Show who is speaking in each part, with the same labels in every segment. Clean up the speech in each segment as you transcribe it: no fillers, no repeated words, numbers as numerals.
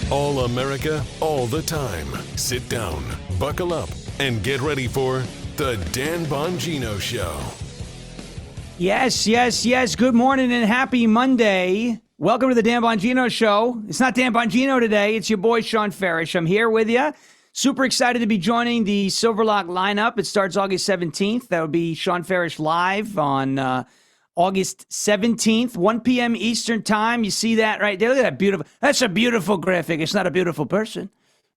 Speaker 1: All America, all the time. Sit down, buckle up, and get ready for the Dan Bongino Show.
Speaker 2: Yes. Good morning and happy Monday. Welcome to the Dan Bongino Show. It's not Dan Bongino today. It's your boy, Sean Farish. I'm here with you. Super excited to be joining the Silverlock lineup. It starts August 17th. That would be Sean Farish live on August 17th, 1 p.m. Eastern time. You see that right there? Look at that beautiful. That's a beautiful graphic. It's not a beautiful person,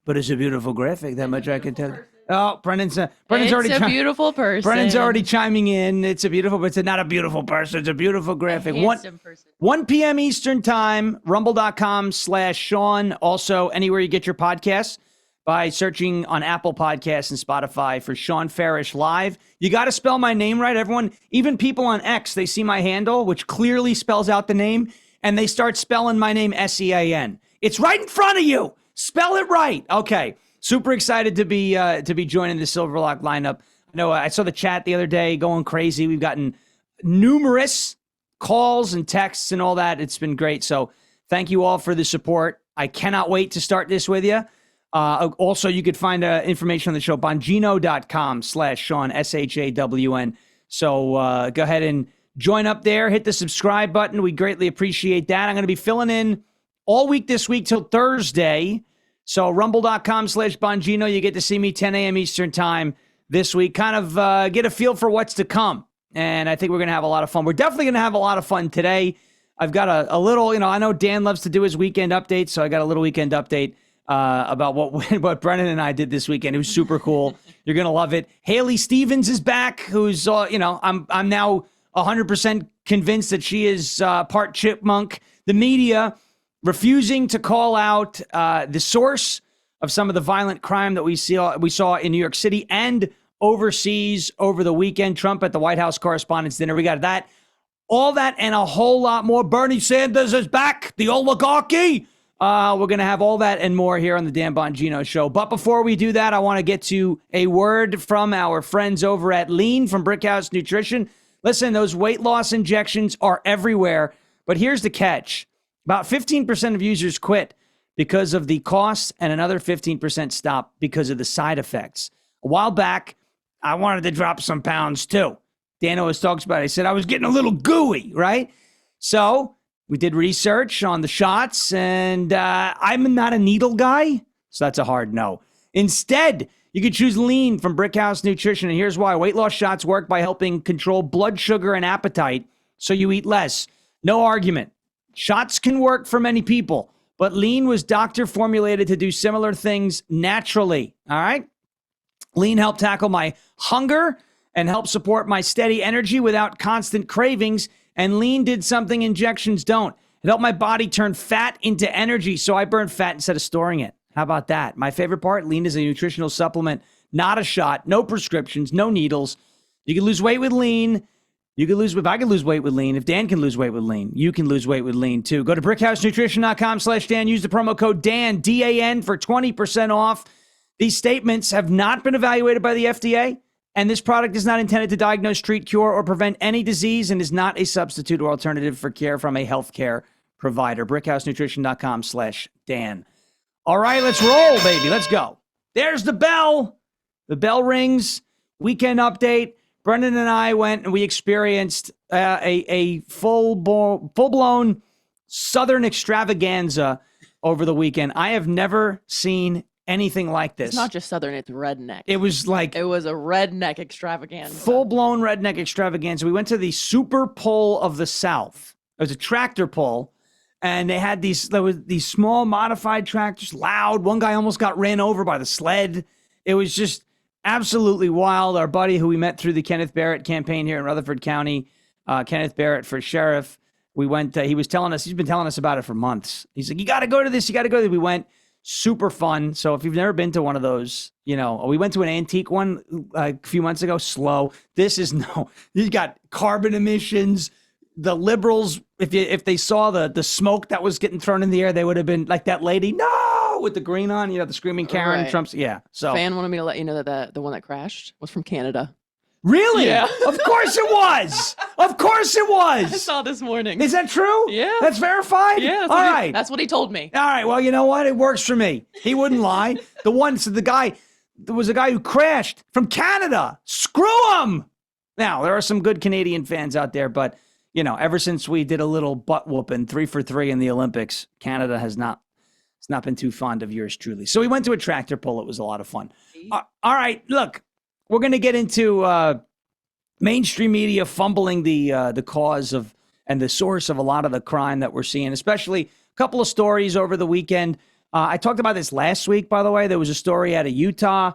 Speaker 2: but it's a beautiful graphic. That much I can tell you. Oh, Brendan's already.
Speaker 3: It's a beautiful person.
Speaker 2: Brendan's already chiming in. It's a beautiful, but it's not a beautiful person. It's a beautiful graphic.
Speaker 3: A handsome person.
Speaker 2: 1 p.m. Eastern time, rumble.com/Sean. Also, anywhere you get your podcasts by searching on Apple Podcasts and Spotify for Sean Farish Live. You got to spell my name right. Everyone, even people on X, they see my handle, which clearly spells out the name, and they start spelling my name S-E-A-N. It's right in front of you. Spell it right. Okay. Super excited to be joining the Silverlock lineup. I know I saw the chat the other day going crazy. We've gotten numerous calls and texts and all that. It's been great. So thank you all for the support. I cannot wait to start this with you. Also, you could find information on the show, bongino.com/Sean, S-H-A-W-N. So go ahead and join up there. Hit the subscribe button. We greatly appreciate that. I'm going to be filling in all week this week till Thursday. So rumble.com/Bongino. You get to see me 10 a.m. Eastern time this week. Kind of get a feel for what's to come. And I think we're going to have a lot of fun. We're definitely going to have a lot of fun today. I've got a little, I know Dan loves to do his weekend updates, so I got a little weekend update about what Brennan and I did this weekend. It was super cool. You're going to love it. Haley Stevens is back, who's, I'm now 100% convinced that she is part chipmunk. The media refusing to call out the source of some of the violent crime that we saw in New York City and overseas over the weekend. Trump at the White House Correspondents' Dinner. We got that. All that and a whole lot more. Bernie Sanders is back. The oligarchy. We're going to have all that and more here on the Dan Bongino Show. But before we do that, I want to get to a word from our friends over at Lean from Brickhouse Nutrition. Listen, those weight loss injections are everywhere. But here's the catch. About 15% of users quit because of the costs, and another 15% stop because of the side effects. A while back, I wanted to drop some pounds too. Dan always talks about it. He said I was getting a little gooey, right? So we did research on the shots, and I'm not a needle guy, so that's a hard no. Instead, you could choose Lean from Brickhouse Nutrition, and here's why. Weight loss shots work by helping control blood sugar and appetite so you eat less. No argument. Shots can work for many people, but Lean was doctor formulated to do similar things naturally, all right? Lean helped tackle my hunger and help support my steady energy without constant cravings. And Lean did something injections don't. It helped my body turn fat into energy, so I burn fat instead of storing it. How about that? My favorite part, Lean is a nutritional supplement, not a shot, no prescriptions, no needles. You can lose weight with Lean. If I can lose weight with Lean, if Dan can lose weight with Lean, you can lose weight with Lean too. Go to brickhousenutrition.com/Dan. Use the promo code Dan, D-A-N, for 20% off. These statements have not been evaluated by the FDA. And this product is not intended to diagnose, treat, cure, or prevent any disease and is not a substitute or alternative for care from a healthcare provider. brickhousenutrition.com/Dan. All right, let's roll, baby. Let's go. There's the bell. The bell rings. Weekend update. Brendan and I went and we experienced a full-blown Southern extravaganza over the weekend. I have never seen anything like this.
Speaker 3: It's not just Southern, it's redneck.
Speaker 2: It was a
Speaker 3: redneck extravaganza.
Speaker 2: Full-blown redneck extravaganza. We went to the Super Pull of the South. It was a tractor pull, and there was these small modified tractors, loud. One guy almost got ran over by the sled. It was just absolutely wild. Our buddy who we met through the Kenneth Barrett campaign here in Rutherford County, Kenneth Barrett for sheriff. We went, he's been telling us about it for months. He's like, you got to go to this. You got to go to this. We went. Super fun. So if you've never been to one of those, we went to an antique one a few months ago. Slow. This is you got carbon emissions. The liberals, if they saw the smoke that was getting thrown in the air, they would have been like that lady, no, with the green on, the screaming Karen.
Speaker 3: Right.
Speaker 2: Trump's, yeah. So
Speaker 3: Fan wanted me to let you know that the one that crashed was from Canada.
Speaker 2: Really?
Speaker 3: Yeah.
Speaker 2: Of course it was. Of course it
Speaker 3: I
Speaker 2: was.
Speaker 3: saw this morning.
Speaker 2: Is that true?
Speaker 3: Yeah.
Speaker 2: That's verified?
Speaker 3: Yeah.
Speaker 2: All right.
Speaker 3: That's what he told me.
Speaker 2: All right. Well, you know what? It works for me. He wouldn't lie. There was a guy who crashed from Canada. Screw him. Now, there are some good Canadian fans out there, but, ever since we did a little butt whooping 3 for 3 in the Olympics, Canada has not been too fond of yours truly. So we went to a tractor pull. It was a lot of fun. All right. Look, we're going to get into mainstream media fumbling the cause of and the source of a lot of the crime that we're seeing, especially a couple of stories over the weekend. I talked about this last week, by the way. There was a story out of Utah,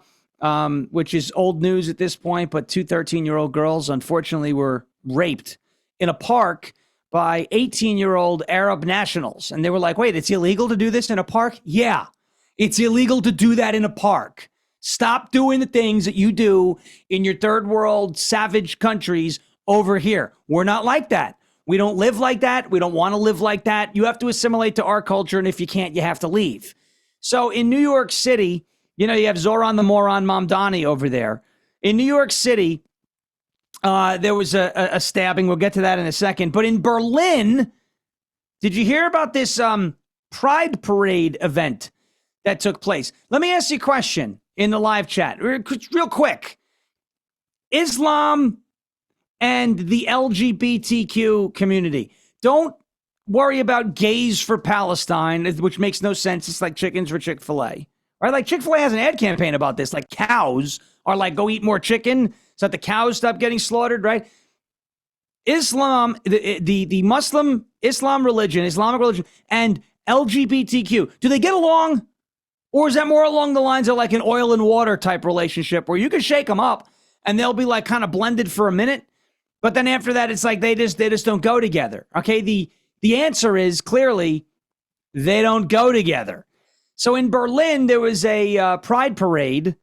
Speaker 2: which is old news at this point, but 2 13-year-old girls, unfortunately, were raped in a park by 18-year-old Arab nationals. And they were like, wait, it's illegal to do this in a park? Yeah, it's illegal to do that in a park. Stop doing the things that you do in your third world savage countries over here. We're not like that. We don't live like that. We don't want to live like that. You have to assimilate to our culture, and if you can't, you have to leave. So in New York City, you have Zoran the Moron Mamdani over there. In New York City, there was a stabbing. We'll get to that in a second. But in Berlin, did you hear about this Pride Parade event that took place? Let me ask you a question in the live chat, real quick. Islam and the LGBTQ community. Don't worry about gays for Palestine, which makes no sense. It's like chickens for Chick-fil-A. Right? Like Chick-fil-A has an ad campaign about this. Like cows are like, go eat more chicken so that the cows stop getting slaughtered, right? Islam, the Muslim Islamic religion, and LGBTQ, do they get along? Or is that more along the lines of like an oil and water type relationship where you can shake them up and they'll be like kind of blended for a minute, but then after that, it's like they just don't go together. Okay, the answer is clearly they don't go together. So in Berlin, there was a pride parade,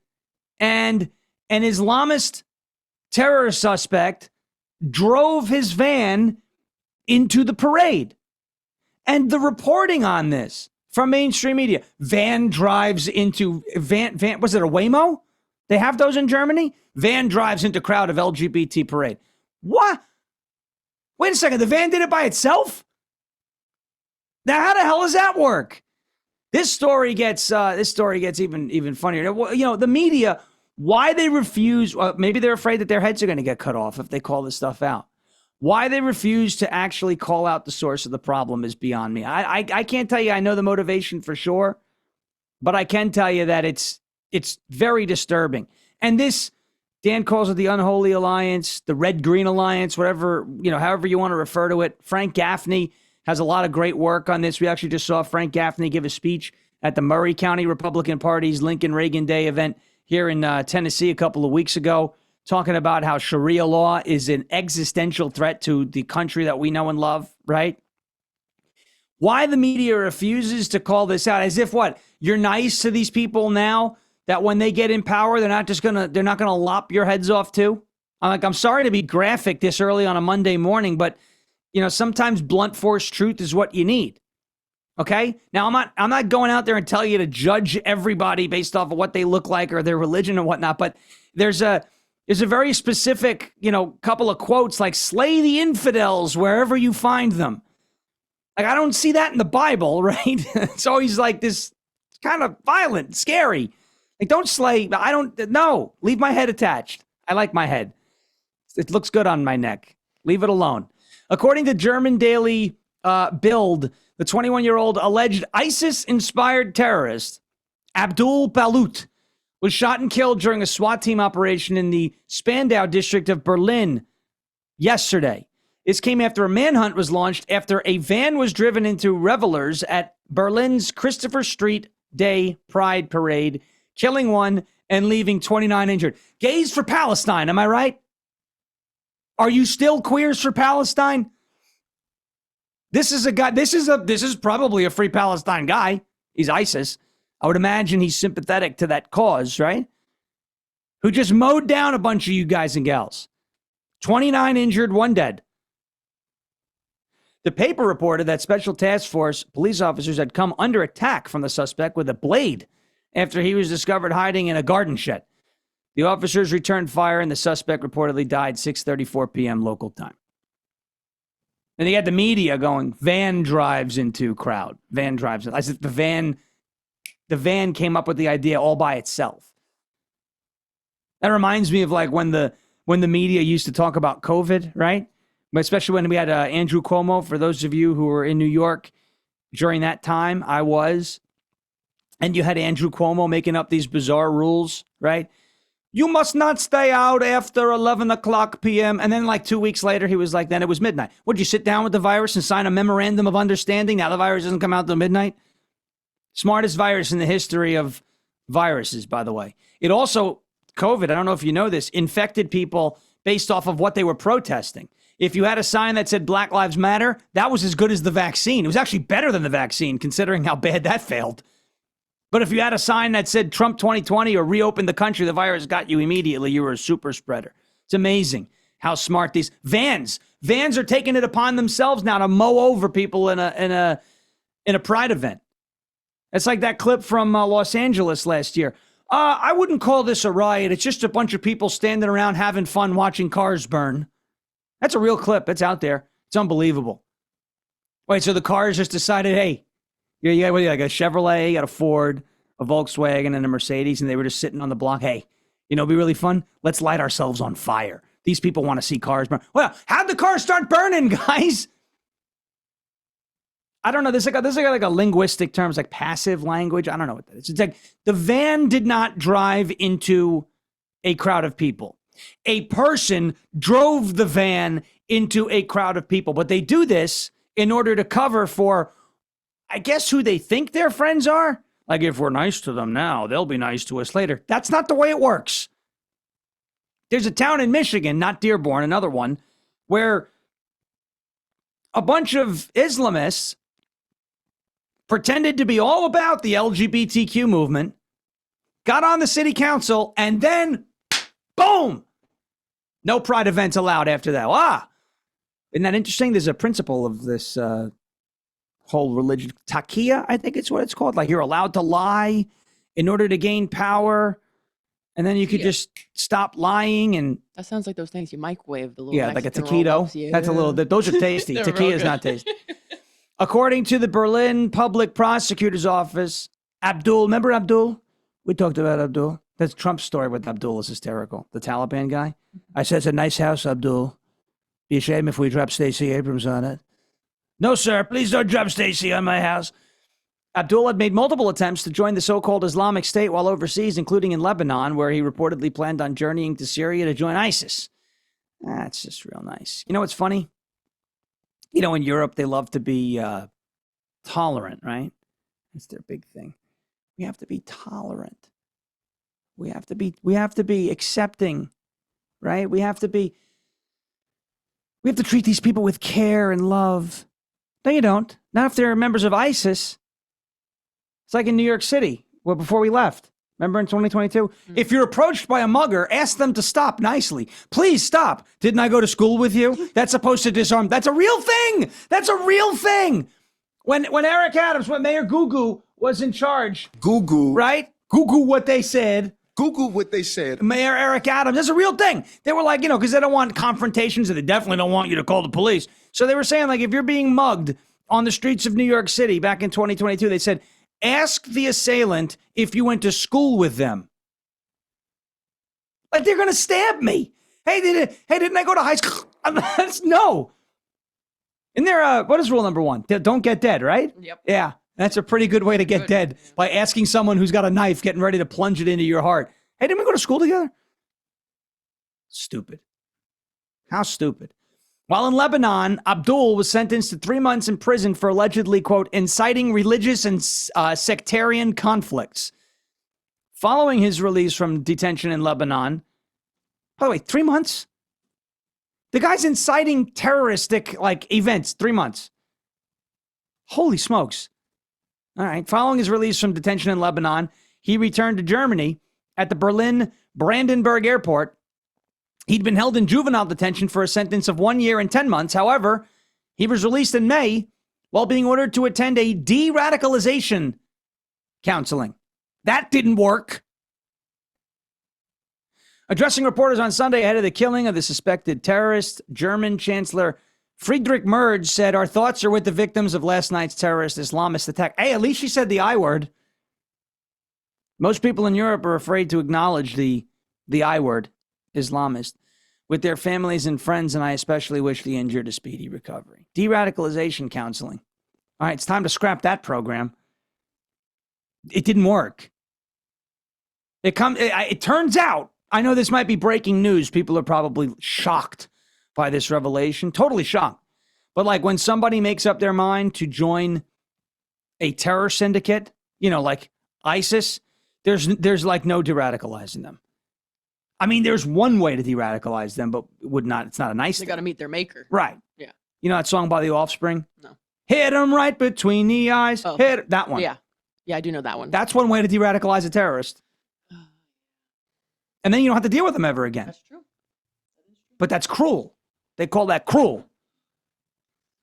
Speaker 2: and an Islamist terror suspect drove his van into the parade. And the reporting on this from mainstream media, van drives into van. Was it a Waymo? They have those in Germany. Van drives into crowd of LGBT parade. What? Wait a second. The van did it by itself? Now, how the hell does that work? This story gets even funnier. The media, why they refuse? Maybe they're afraid that their heads are going to get cut off if they call this stuff out. Why they refuse to actually call out the source of the problem is beyond me. I can't tell you I know the motivation for sure, but I can tell you that it's very disturbing. And this, Dan calls it the unholy alliance, the red-green alliance, whatever, however you want to refer to it. Frank Gaffney has a lot of great work on this. We actually just saw Frank Gaffney give a speech at the Murray County Republican Party's Lincoln Reagan Day event here in Tennessee a couple of weeks ago, talking about how Sharia law is an existential threat to the country that we know and love, right? Why the media refuses to call this out, as if what? You're nice to these people now that when they get in power, they're not gonna lop your heads off too? I'm sorry to be graphic this early on a Monday morning, but sometimes blunt force truth is what you need. Okay? Now I'm not going out there and telling you to judge everybody based off of what they look like or their religion and whatnot, but there's a very specific, couple of quotes like slay the infidels wherever you find them. Like, I don't see that in the Bible, right? It's always like this kind of violent, scary. Like, don't slay. No, leave my head attached. I like my head. It looks good on my neck. Leave it alone. According to German daily Bild, the 21-year-old alleged ISIS-inspired terrorist, Abdul Balut, was shot and killed during a SWAT team operation in the Spandau district of Berlin yesterday. This came after a manhunt was launched after a van was driven into revelers at Berlin's Christopher Street Day Pride Parade, killing one and leaving 29 injured. Gays for Palestine, am I right? Are you still queers for Palestine? This is probably a free Palestine guy. He's ISIS. I would imagine he's sympathetic to that cause, right? Who just mowed down a bunch of you guys and gals. 29 injured, 1 dead. The paper reported that Special Task Force police officers had come under attack from the suspect with a blade after he was discovered hiding in a garden shed. The officers returned fire and the suspect reportedly died 6:34 p.m. local time. And he had the media going, van drives into crowd. Van drives in. I said the van came up with the idea all by itself. That reminds me of like when the media used to talk about COVID, right? But especially when we had Andrew Cuomo. For those of you who were in New York during that time, I was. And you had Andrew Cuomo making up these bizarre rules, right? You must not stay out after 11 o'clock p.m. And then like 2 weeks later, he was like, then it was midnight. Would you sit down with the virus and sign a memorandum of understanding? Now the virus doesn't come out till midnight. Smartest virus in the history of viruses, by the way. It also, COVID, I don't know if you know this, infected people based off of what they were protesting. If you had a sign that said Black Lives Matter, that was as good as the vaccine. It was actually better than the vaccine, considering how bad that failed. But if you had a sign that said Trump 2020 or reopen the country, the virus got you immediately. You were a super spreader. It's amazing how smart these vans are taking it upon themselves now to mow over people in a pride event. It's like that clip from Los Angeles last year. I wouldn't call this a riot. It's just a bunch of people standing around having fun watching cars burn. That's a real clip. It's out there. It's unbelievable. Wait, so the cars just decided, hey, you got like a Chevrolet, you got a Ford, a Volkswagen, and a Mercedes, and they were just sitting on the block. Hey, it'd be really fun. Let's light ourselves on fire. These people want to see cars burn. Well, how'd the cars start burning, guys? I don't know. There's like a linguistic term, it's like passive language. I don't know what that is. It's like the van did not drive into a crowd of people. A person drove the van into a crowd of people, but they do this in order to cover for, I guess, who they think their friends are. Like, if we're nice to them now, they'll be nice to us later. That's not the way it works. There's a town in Michigan, not Dearborn, another one, where a bunch of Islamists pretended to be all about the LGBTQ movement, got on the city council, and then, boom, no pride events allowed after that. Isn't that interesting? There's a principle of this whole religion, taqiyya, I think it's what it's called. Like, you're allowed to lie in order to gain power, and then you could just stop lying. And
Speaker 3: that sounds like those things you microwave, the little
Speaker 2: like a
Speaker 3: Mexican
Speaker 2: taquito.
Speaker 3: roll-ups, yeah.
Speaker 2: That's a little. Those are tasty. Taquilla is not tasty. According to the Berlin Public Prosecutor's Office, Abdul, remember Abdul? We talked about Abdul. That's Trump's story with Abdul is hysterical. The Taliban guy. I said, it's a nice house, Abdul. Be a shame if we drop Stacey Abrams on it. No, sir, please don't drop Stacey on my house. Abdul had made multiple attempts to join the so-called Islamic State while overseas, including in Lebanon, where he reportedly planned on journeying to Syria to join ISIS. That's just real nice. You know what's funny? In Europe, they love to be tolerant, right? That's their big thing. We have to be tolerant. We have to be accepting, right? We have to treat these people with care and love. No, you don't. Not if they're members of ISIS. It's like in New York City, before we left. Remember in 2022? Mm-hmm. If you're approached by a mugger, ask them to stop nicely. Please stop. Didn't I go to school with you? That's supposed to disarm. That's a real thing. That's a real thing. When Eric Adams, when Mayor Gugu was in charge.
Speaker 4: Gugu.
Speaker 2: Right? Gugu what they said.
Speaker 4: Google what they said.
Speaker 2: Mayor Eric Adams, that's a real thing. They were like, because they don't want confrontations and they definitely don't want you to call the police. So they were saying, like, if you're being mugged on the streets of New York City back in 2022, they said, ask the assailant if you went to school with them. Like, they're going to stab me. Hey, didn't I go to high school? No. And there, what is rule number 1? Don't get dead, right?
Speaker 3: Yep.
Speaker 2: Yeah. That's a pretty good way to get dead, by asking someone who's got a knife getting ready to plunge it into your heart. Hey, didn't we go to school together? Stupid. How stupid. While in Lebanon, Abdul was sentenced to 3 months in prison for allegedly, quote, inciting religious and sectarian conflicts. Following his release from detention in Lebanon, by the way, 3 months? The guy's inciting terroristic, events, 3 months. Holy smokes. All right. Following his release from detention in Lebanon, he returned to Germany at the Berlin Brandenburg Airport. He'd been held in juvenile detention for a sentence of 1 year and 10 months. However, he was released in May while being ordered to attend a de-radicalization counseling. That didn't work. Addressing reporters on Sunday ahead of the killing of the suspected terrorist, German Chancellor Friedrich Merz said, "Our thoughts are with the victims of last night's terrorist Islamist attack." Hey, at least she said the I word. Most people in Europe are afraid to acknowledge the I word, Islamist, with their families and friends, and I especially wish the injured a speedy recovery. De-radicalization counseling. All right, it's time to scrap that program. It didn't work. It turns out, I know this might be breaking news. People are probably shocked by this revelation. Totally shocked. But like when somebody makes up their mind to join a terror syndicate, like ISIS, there's like no de-radicalizing them. I mean, there's one way to de-radicalize them, but it's not a nice thing.
Speaker 3: They got to meet their maker.
Speaker 2: Right.
Speaker 3: Yeah.
Speaker 2: You know that song by The Offspring?
Speaker 3: No.
Speaker 2: Hit them right between the eyes.
Speaker 3: Oh.
Speaker 2: Hit that one.
Speaker 3: Yeah. Yeah, I do know that one.
Speaker 2: That's one way to de-radicalize a terrorist. And then you don't have to deal with them ever again.
Speaker 3: That's true.
Speaker 2: But that's cruel. They call that cruel.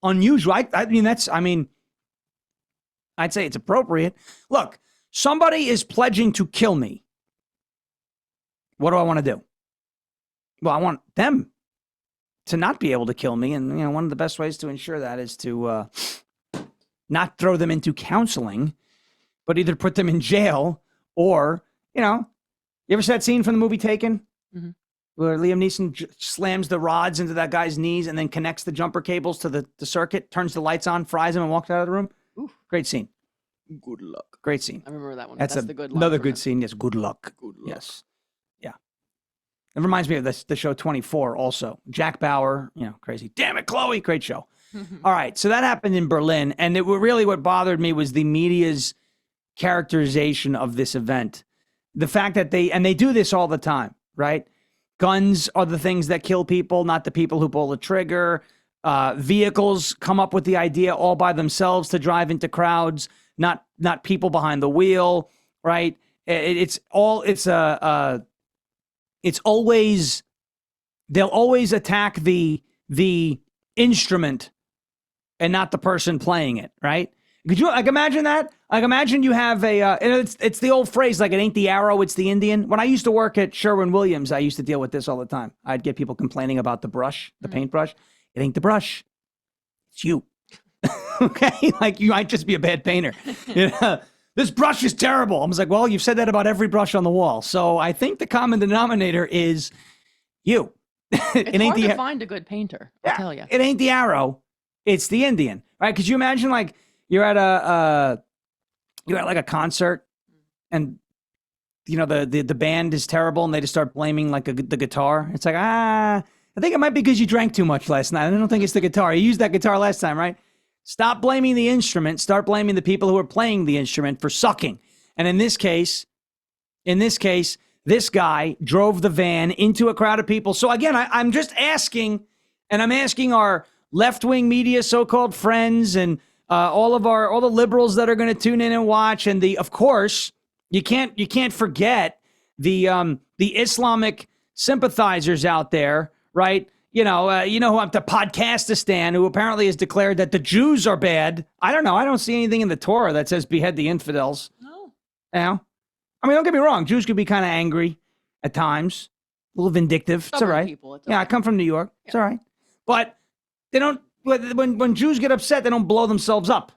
Speaker 2: Unusual. I'd say it's appropriate. Look, somebody is pledging to kill me. What do I want to do? Well, I want them to not be able to kill me. And, one of the best ways to ensure that is to not throw them into counseling, but either put them in jail or, you ever see that scene from the movie Taken?
Speaker 3: Mm-hmm.
Speaker 2: Where Liam Neeson slams the rods into that guy's knees and then connects the jumper cables to the circuit, turns the lights on, fries him, and walks out of the room?
Speaker 3: Oof.
Speaker 2: Great scene.
Speaker 3: Good luck.
Speaker 2: Great scene.
Speaker 3: I remember that one.
Speaker 2: That's
Speaker 3: the good luck.
Speaker 2: another good scene. Yes, good luck.
Speaker 3: Good luck.
Speaker 2: Yes. Yeah. It reminds me of the show 24 also. Jack Bauer, crazy. Damn it, Chloe. Great show. All right. So that happened in Berlin. And what bothered me was the media's characterization of this event. The fact that they do this all the time, right? Guns are the things that kill people, not the people who pull the trigger. Vehicles come up with the idea all by themselves to drive into crowds, not people behind the wheel, right? It's always they'll always attack the instrument and not the person playing it, right? Could you imagine that? Imagine you have it's the old phrase, like, it ain't the arrow, it's the Indian. When I used to work at Sherwin-Williams, I used to deal with this all the time. I'd get people complaining about the brush, the paintbrush. It ain't the brush, it's you. Okay? Like, you might just be a bad painter. This brush is terrible. I was like, well, you've said that about every brush on the wall. So I think the common denominator is you.
Speaker 3: It's hard to find a good painter, I'll tell you.
Speaker 2: It ain't the arrow, it's the Indian, right? Could you imagine, like, you're at like a concert, and the band is terrible, and they just start blaming like the guitar. It's like, I think it might be because you drank too much last night. I don't think it's the guitar. You used that guitar last time, right? Stop blaming the instrument. Start blaming the people who are playing the instrument for sucking. And in this case, this guy drove the van into a crowd of people. So again, I'm just asking, and I'm asking our left-wing media so-called friends and all the liberals that are going to tune in and watch, and of course, you can't forget the Islamic sympathizers out there, right? Who have the Podcastistan, who apparently has declared that the Jews are bad. I don't know. I don't see anything in the Torah that says behead the infidels.
Speaker 3: No.
Speaker 2: I mean, don't get me wrong. Jews could be kind of angry at times, a little vindictive. It's all right. I come from New York. Yeah. It's all right. But they don't. When Jews get upset, they don't blow themselves up.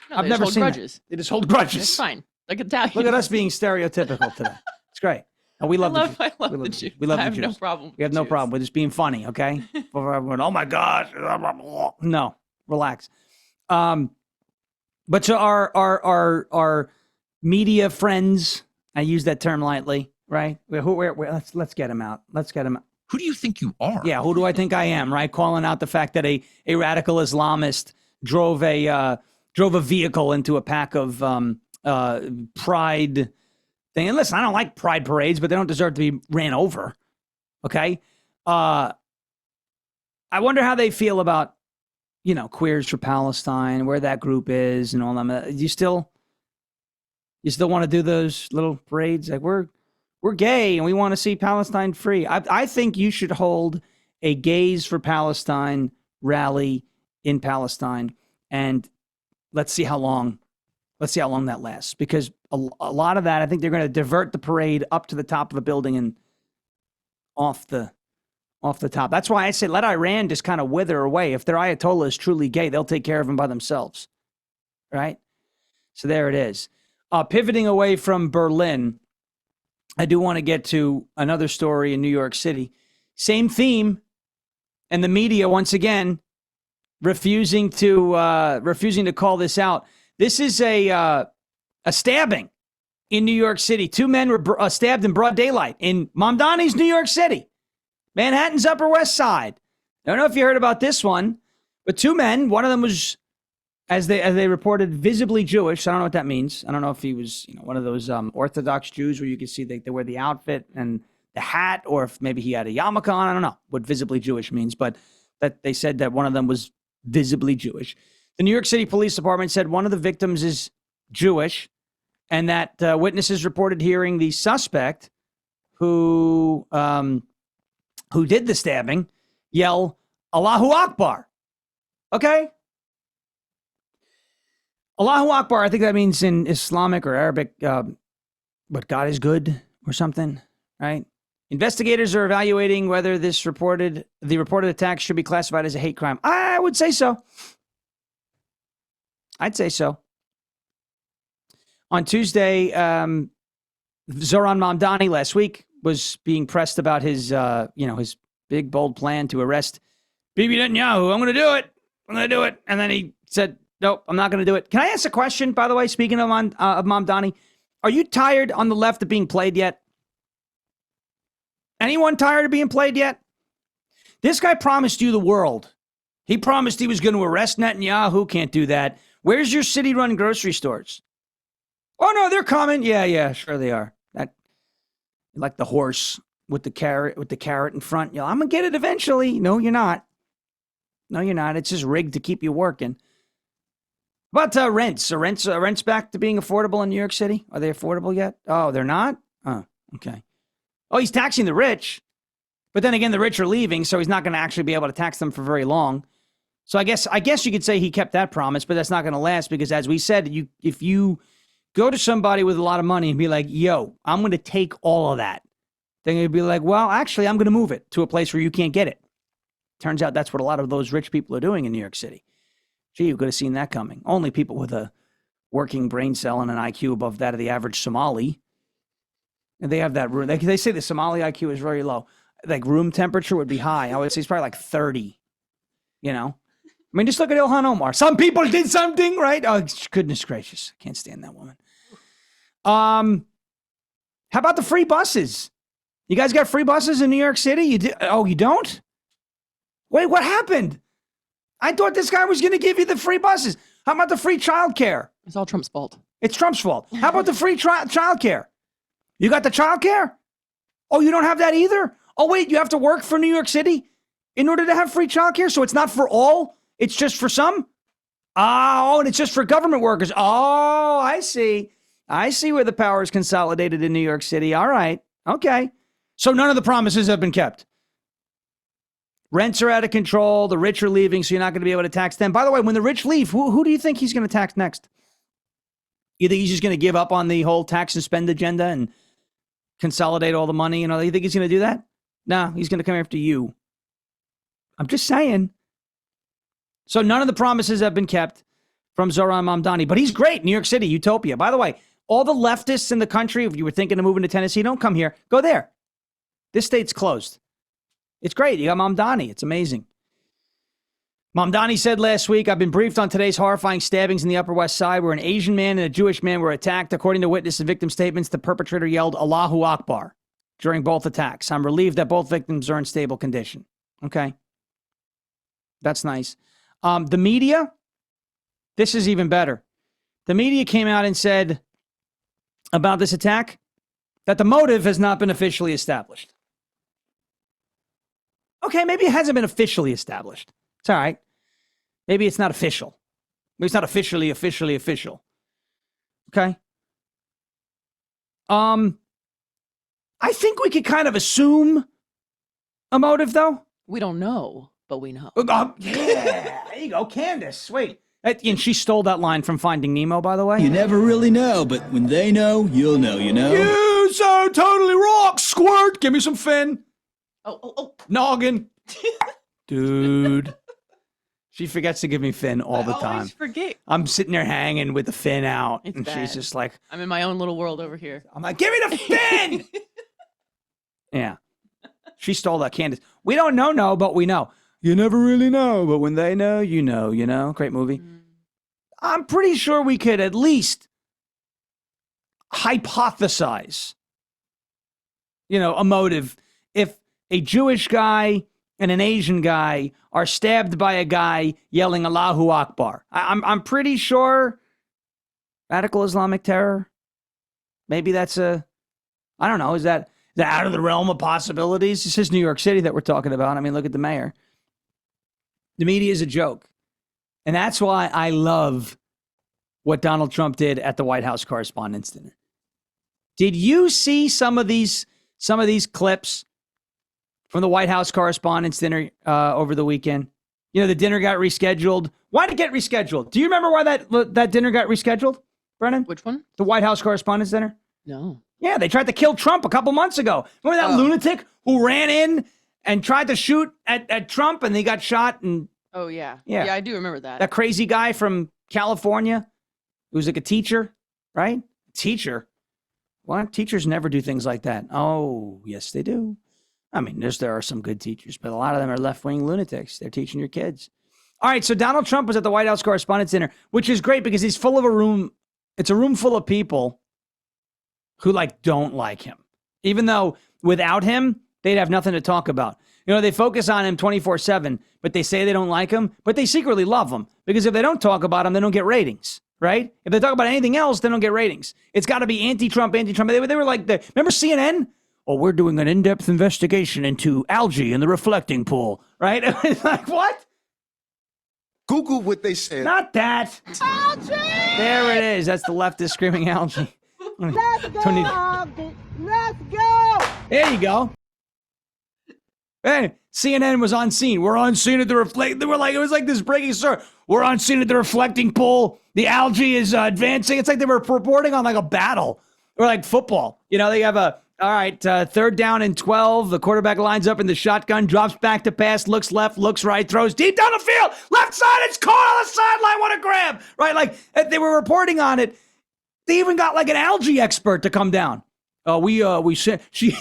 Speaker 3: No,
Speaker 2: I've never seen
Speaker 3: grudges.
Speaker 2: That. They just hold grudges.
Speaker 3: It's fine. Like Italians.
Speaker 2: Look at us being stereotypical today. It's great. No, we love the Jews.
Speaker 3: I love the Jews.
Speaker 2: We love
Speaker 3: I
Speaker 2: the
Speaker 3: have
Speaker 2: Jews.
Speaker 3: no problem.
Speaker 2: We have no problem. We're just being funny, okay? For everyone, oh my gosh. No, relax. But so our media friends, I use that term lightly, right? Let's get him out. Let's get him out.
Speaker 4: Who do you think you are?
Speaker 2: Yeah, who do I think I am, right? Calling out the fact that a radical Islamist drove a vehicle into a pack of pride thing. And listen, I don't like pride parades, but they don't deserve to be ran over. Okay? I wonder how they feel about, Queers for Palestine, where that group is and all that. You still want to do those little parades? Like, we're gay and we want to see Palestine free. I think you should hold a Gays for Palestine rally in Palestine, and let's see how long that lasts. Because a lot of that, I think they're going to divert the parade up to the top of the building off the top. That's why I say let Iran just kind of wither away. If their Ayatollah is truly gay, they'll take care of him by themselves. Right? So there it is. Pivoting away from Berlin, I do want to get to another story in New York City. Same theme, and the media once again refusing to call this out. This is a stabbing in New York City. 2 men were stabbed in broad daylight in Mamdani's New York City, Manhattan's Upper West Side. I don't know if you heard about this one, but 2 men. One of them was, as they reported, visibly Jewish. I don't know what that means. I don't know if he was, one of those Orthodox Jews where you can see they wear the outfit and the hat, or if maybe he had a yarmulke on. I don't know what visibly Jewish means, but that they said that one of them was visibly Jewish. The New York City Police Department said one of the victims is Jewish, and that witnesses reported hearing the suspect who did the stabbing yell Allahu Akbar. Okay? Allahu Akbar, I think that means in Islamic or Arabic, but God is good or something, right? Investigators are evaluating whether the reported attack should be classified as a hate crime. I would say so. I'd say so. On Tuesday, Zohran Mamdani last week was being pressed about his big, bold plan to arrest Bibi Netanyahu. I'm going to do it. And then he said, nope, I'm not going to do it. Can I ask a question, by the way, speaking of Mamdani? Are you tired on the left of being played yet? Anyone tired of being played yet? This guy promised you the world. He promised he was going to arrest Netanyahu. Can't do that. Where's your city-run grocery stores? Oh, no, they're coming. Yeah, sure they are. That, like the horse with the carrot in front. I'm going to get it eventually. No, you're not. It's just rigged to keep you working. But rents. Are rents back to being affordable in New York City? Are they affordable yet? Oh, they're not? Oh, okay. Oh, he's taxing the rich. But then again, the rich are leaving, so he's not going to actually be able to tax them for very long. So I guess you could say he kept that promise, but that's not going to last because, as we said, if you go to somebody with a lot of money and be like, yo, I'm going to take all of that, then you'd be like, well, actually, I'm going to move it to a place where you can't get it. Turns out that's what a lot of those rich people are doing in New York City. Gee, you could have seen that coming. Only people with a working brain cell and an IQ above that of the average Somali. And they have that room. They say the Somali IQ is very low. Like room temperature would be high. I would say it's probably like 30, I mean, just look at Ilhan Omar. Some people did something, right? Oh, goodness gracious. I can't stand that woman. How about the free buses? You guys got free buses in New York City? You don't? Wait, what happened? I thought this guy was going to give you the free buses. How about the free childcare?
Speaker 3: It's all Trump's fault.
Speaker 2: It's Trump's fault. How about the free childcare? You got the childcare? Oh, you don't have that either? Oh, wait, you have to work for New York City in order to have free childcare? So it's not for all? It's just for some? Oh, and it's just for government workers. Oh, I see. I see where the power is consolidated in New York City. All right. Okay. So none of the promises have been kept. Rents are out of control. The rich are leaving, so you're not going to be able to tax them. By the way, when the rich leave, who do you think he's going to tax next? You think he's just going to give up on the whole tax and spend agenda and consolidate all the money? You think he's going to do that? No, he's going to come after you. I'm just saying. So none of the promises have been kept from Zohran Mamdani, but he's great. New York City, utopia. By the way, all the leftists in the country, if you were thinking of moving to Tennessee, don't come here. Go there. This state's closed. It's great. You got Mamdani. It's amazing. Mamdani said last week, I've been briefed on today's horrifying stabbings in the Upper West Side where an Asian man and a Jewish man were attacked. According to witness and victim statements, the perpetrator yelled Allahu Akbar during both attacks. I'm relieved that both victims are in stable condition. Okay. That's nice. The media, this is even better. The media came out and said about this attack that the motive has not been officially established. Okay, maybe it hasn't been officially established. It's all right. Maybe it's not official. Maybe it's not officially official. Okay. I think we could kind of assume a motive, though.
Speaker 3: We don't know, but we know.
Speaker 2: Yeah, there you go, Candace. Wait. And she stole that line from Finding Nemo, by the way.
Speaker 4: You never really know, but when they know, you'll know,
Speaker 2: You so totally rock, Squirt. Give me some fin. Noggin. Dude. She forgets to give me fin all the
Speaker 3: I
Speaker 2: time.
Speaker 3: always forget.
Speaker 2: I'm sitting there hanging with the fin out.
Speaker 3: It's
Speaker 2: and
Speaker 3: bad.
Speaker 2: she's just like,
Speaker 3: I'm in my own little world over here.
Speaker 2: I'm like, give me the fin. Yeah. She stole that, Candace. We don't know, but we know. You never really know, but when they know, you know. Great movie. I'm pretty sure we could at least hypothesize, a motive. If a Jewish guy and an Asian guy are stabbed by a guy yelling Allahu Akbar, I'm pretty sure radical Islamic terror. Maybe that's I don't know. Is that out of the realm of possibilities? This is New York City that we're talking about. I mean, look at the mayor. The media is a joke. And that's why I love what Donald Trump did at the White House Correspondents' Dinner. Did you see some of these clips from the White House Correspondents' Dinner over the weekend? The dinner got rescheduled. Why did it get rescheduled? Do you remember why that dinner got rescheduled, Brennan?
Speaker 3: Which one?
Speaker 2: The White House Correspondents' Dinner?
Speaker 3: No.
Speaker 2: Yeah, they tried to kill Trump a couple months ago. Remember that lunatic who ran in and tried to shoot at Trump and he got shot? And
Speaker 3: Oh, yeah.
Speaker 2: Yeah.
Speaker 3: Yeah, I do remember that.
Speaker 2: that crazy guy from California who was like a teacher, right? Teacher? What? Teachers never do things like that. Oh, yes, they do. I mean, there are some good teachers, but a lot of them are left-wing lunatics. They're teaching your kids. All right, so Donald Trump was at the White House Correspondents' Dinner, which is great because he's full of a room. It's a room full of people who don't like him, even though without him, they'd have nothing to talk about. They focus on him 24/7, but they say they don't like him, but they secretly love him because if they don't talk about him, they don't get ratings, right? If they talk about anything else, they don't get ratings. It's got to be anti-Trump. They were like, remember CNN? Oh, we're doing an in-depth investigation into algae in the reflecting pool, right? It's like, what?
Speaker 5: Google what they said.
Speaker 2: Not that. Algae! There it is. That's the leftist screaming algae.
Speaker 6: Let's go, Algae. Let's go.
Speaker 2: There you go. Hey, CNN was on scene. We're on scene at the reflect. They were like, it was like this breaking story. We're on scene at the reflecting pool. The algae is advancing. It's like they were reporting on like a battle or like football. They have all right, third down and 12. The quarterback lines up in the shotgun, drops back to pass, looks left, looks right, throws deep down the field. Left side, it's caught on the sideline. What a grab, right? Like they were reporting on it. They even got like an algae expert to come down. We sent, you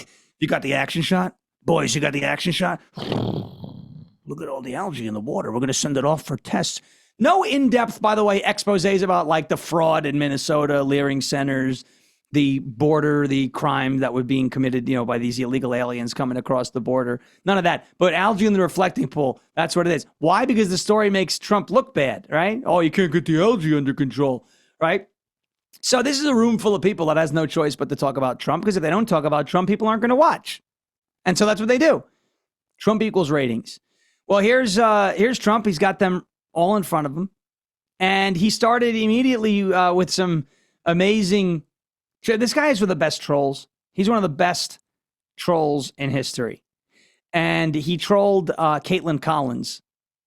Speaker 2: got the action shot? Boys, you got the action shot? Look at all the algae in the water. We're going to send it off for tests. No in-depth, by the way, exposés about like the fraud in Minnesota, Leering centers, the border, the crime that was being committed, by these illegal aliens coming across the border. None of that. But algae in the reflecting pool, that's what it is. Why? Because the story makes Trump look bad, right? Oh, you can't get the algae under control, right? So this is a room full of people that has no choice but to talk about Trump, because if they don't talk about Trump, people aren't going to watch. And so that's what they do. Trump equals ratings. Well, here's Trump. He's got them all in front of him. And he started immediately with some amazing... This guy is one of the best trolls. He's one of the best trolls in history. And he trolled Caitlin Collins,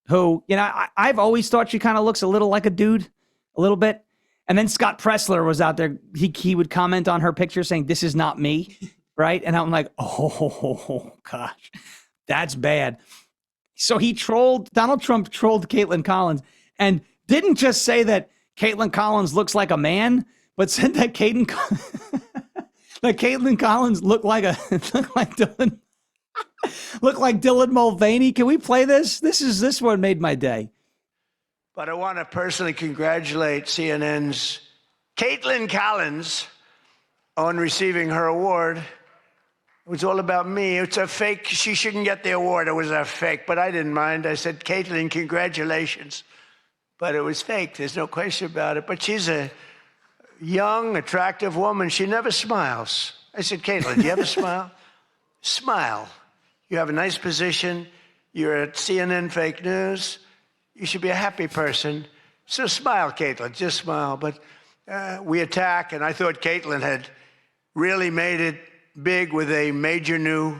Speaker 2: who, I've always thought she kind of looks a little like a dude, a little bit. And then Scott Pressler was out there. He would comment on her picture saying, "This is not me," right? And I'm like, oh, gosh, that's bad. So Donald Trump trolled Caitlin Collins and didn't just say that Caitlin Collins looks like a man, but said that Caitlin Collins looked like Dylan Mulvaney. Can we play this? This one made my day.
Speaker 7: But I want to personally congratulate CNN's Caitlin Collins on receiving her award. It was all about me. It's a fake. She shouldn't get the award. It was a fake, but I didn't mind. I said, Caitlin, congratulations. But it was fake. There's no question about it. But she's a young, attractive woman. She never smiles. I said, Caitlin, do you ever smile? Smile. You have a nice position. You're at CNN Fake News. You should be a happy person. So smile, Caitlin, just smile. But we attack, and I thought Caitlin had really made it big with a major new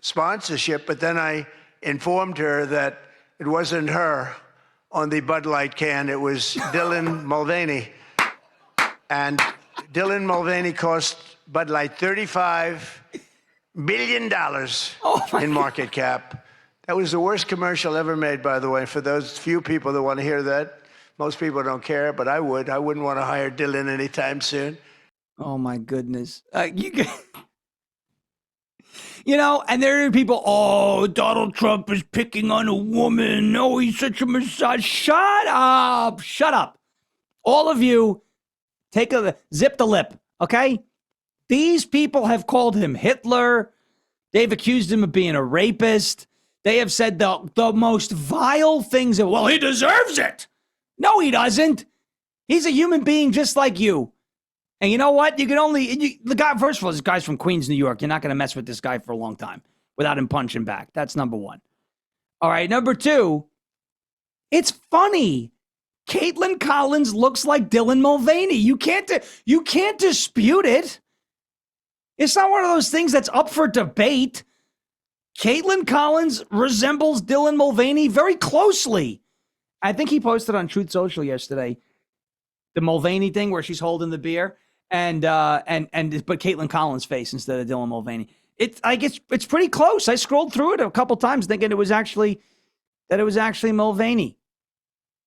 Speaker 7: sponsorship, but then I informed her that it wasn't her on the Bud Light can, it was Dylan Mulvaney. And Dylan Mulvaney cost Bud Light $35 billion
Speaker 2: Oh, my
Speaker 7: in market cap. That was the worst commercial ever made, by the way, for those few people that want to hear that. Most people don't care, but I would. I wouldn't want to hire Dylan anytime soon.
Speaker 2: Oh my goodness. You know, and there are people, oh, Donald Trump is picking on a woman. Oh, he's such a misogynist. Shut up. Shut up. All of you, zip the lip, okay? These people have called him Hitler. They've accused him of being a rapist. They have said the most vile things. Well, he deserves it. No, he doesn't. He's a human being just like you. And you know what? The guy, first of all, this guy's from Queens, New York. You're not going to mess with this guy for a long time without him punching back. That's number one. All right, number two, it's funny. Caitlin Collins looks like Dylan Mulvaney. You can't dispute it. It's not one of those things that's up for debate. Caitlin Collins resembles Dylan Mulvaney very closely. I think he posted on Truth Social yesterday the Mulvaney thing where she's holding the beer and but Caitlin Collins' face instead of Dylan Mulvaney. It's pretty close. I scrolled through it a couple times thinking it was actually Mulvaney.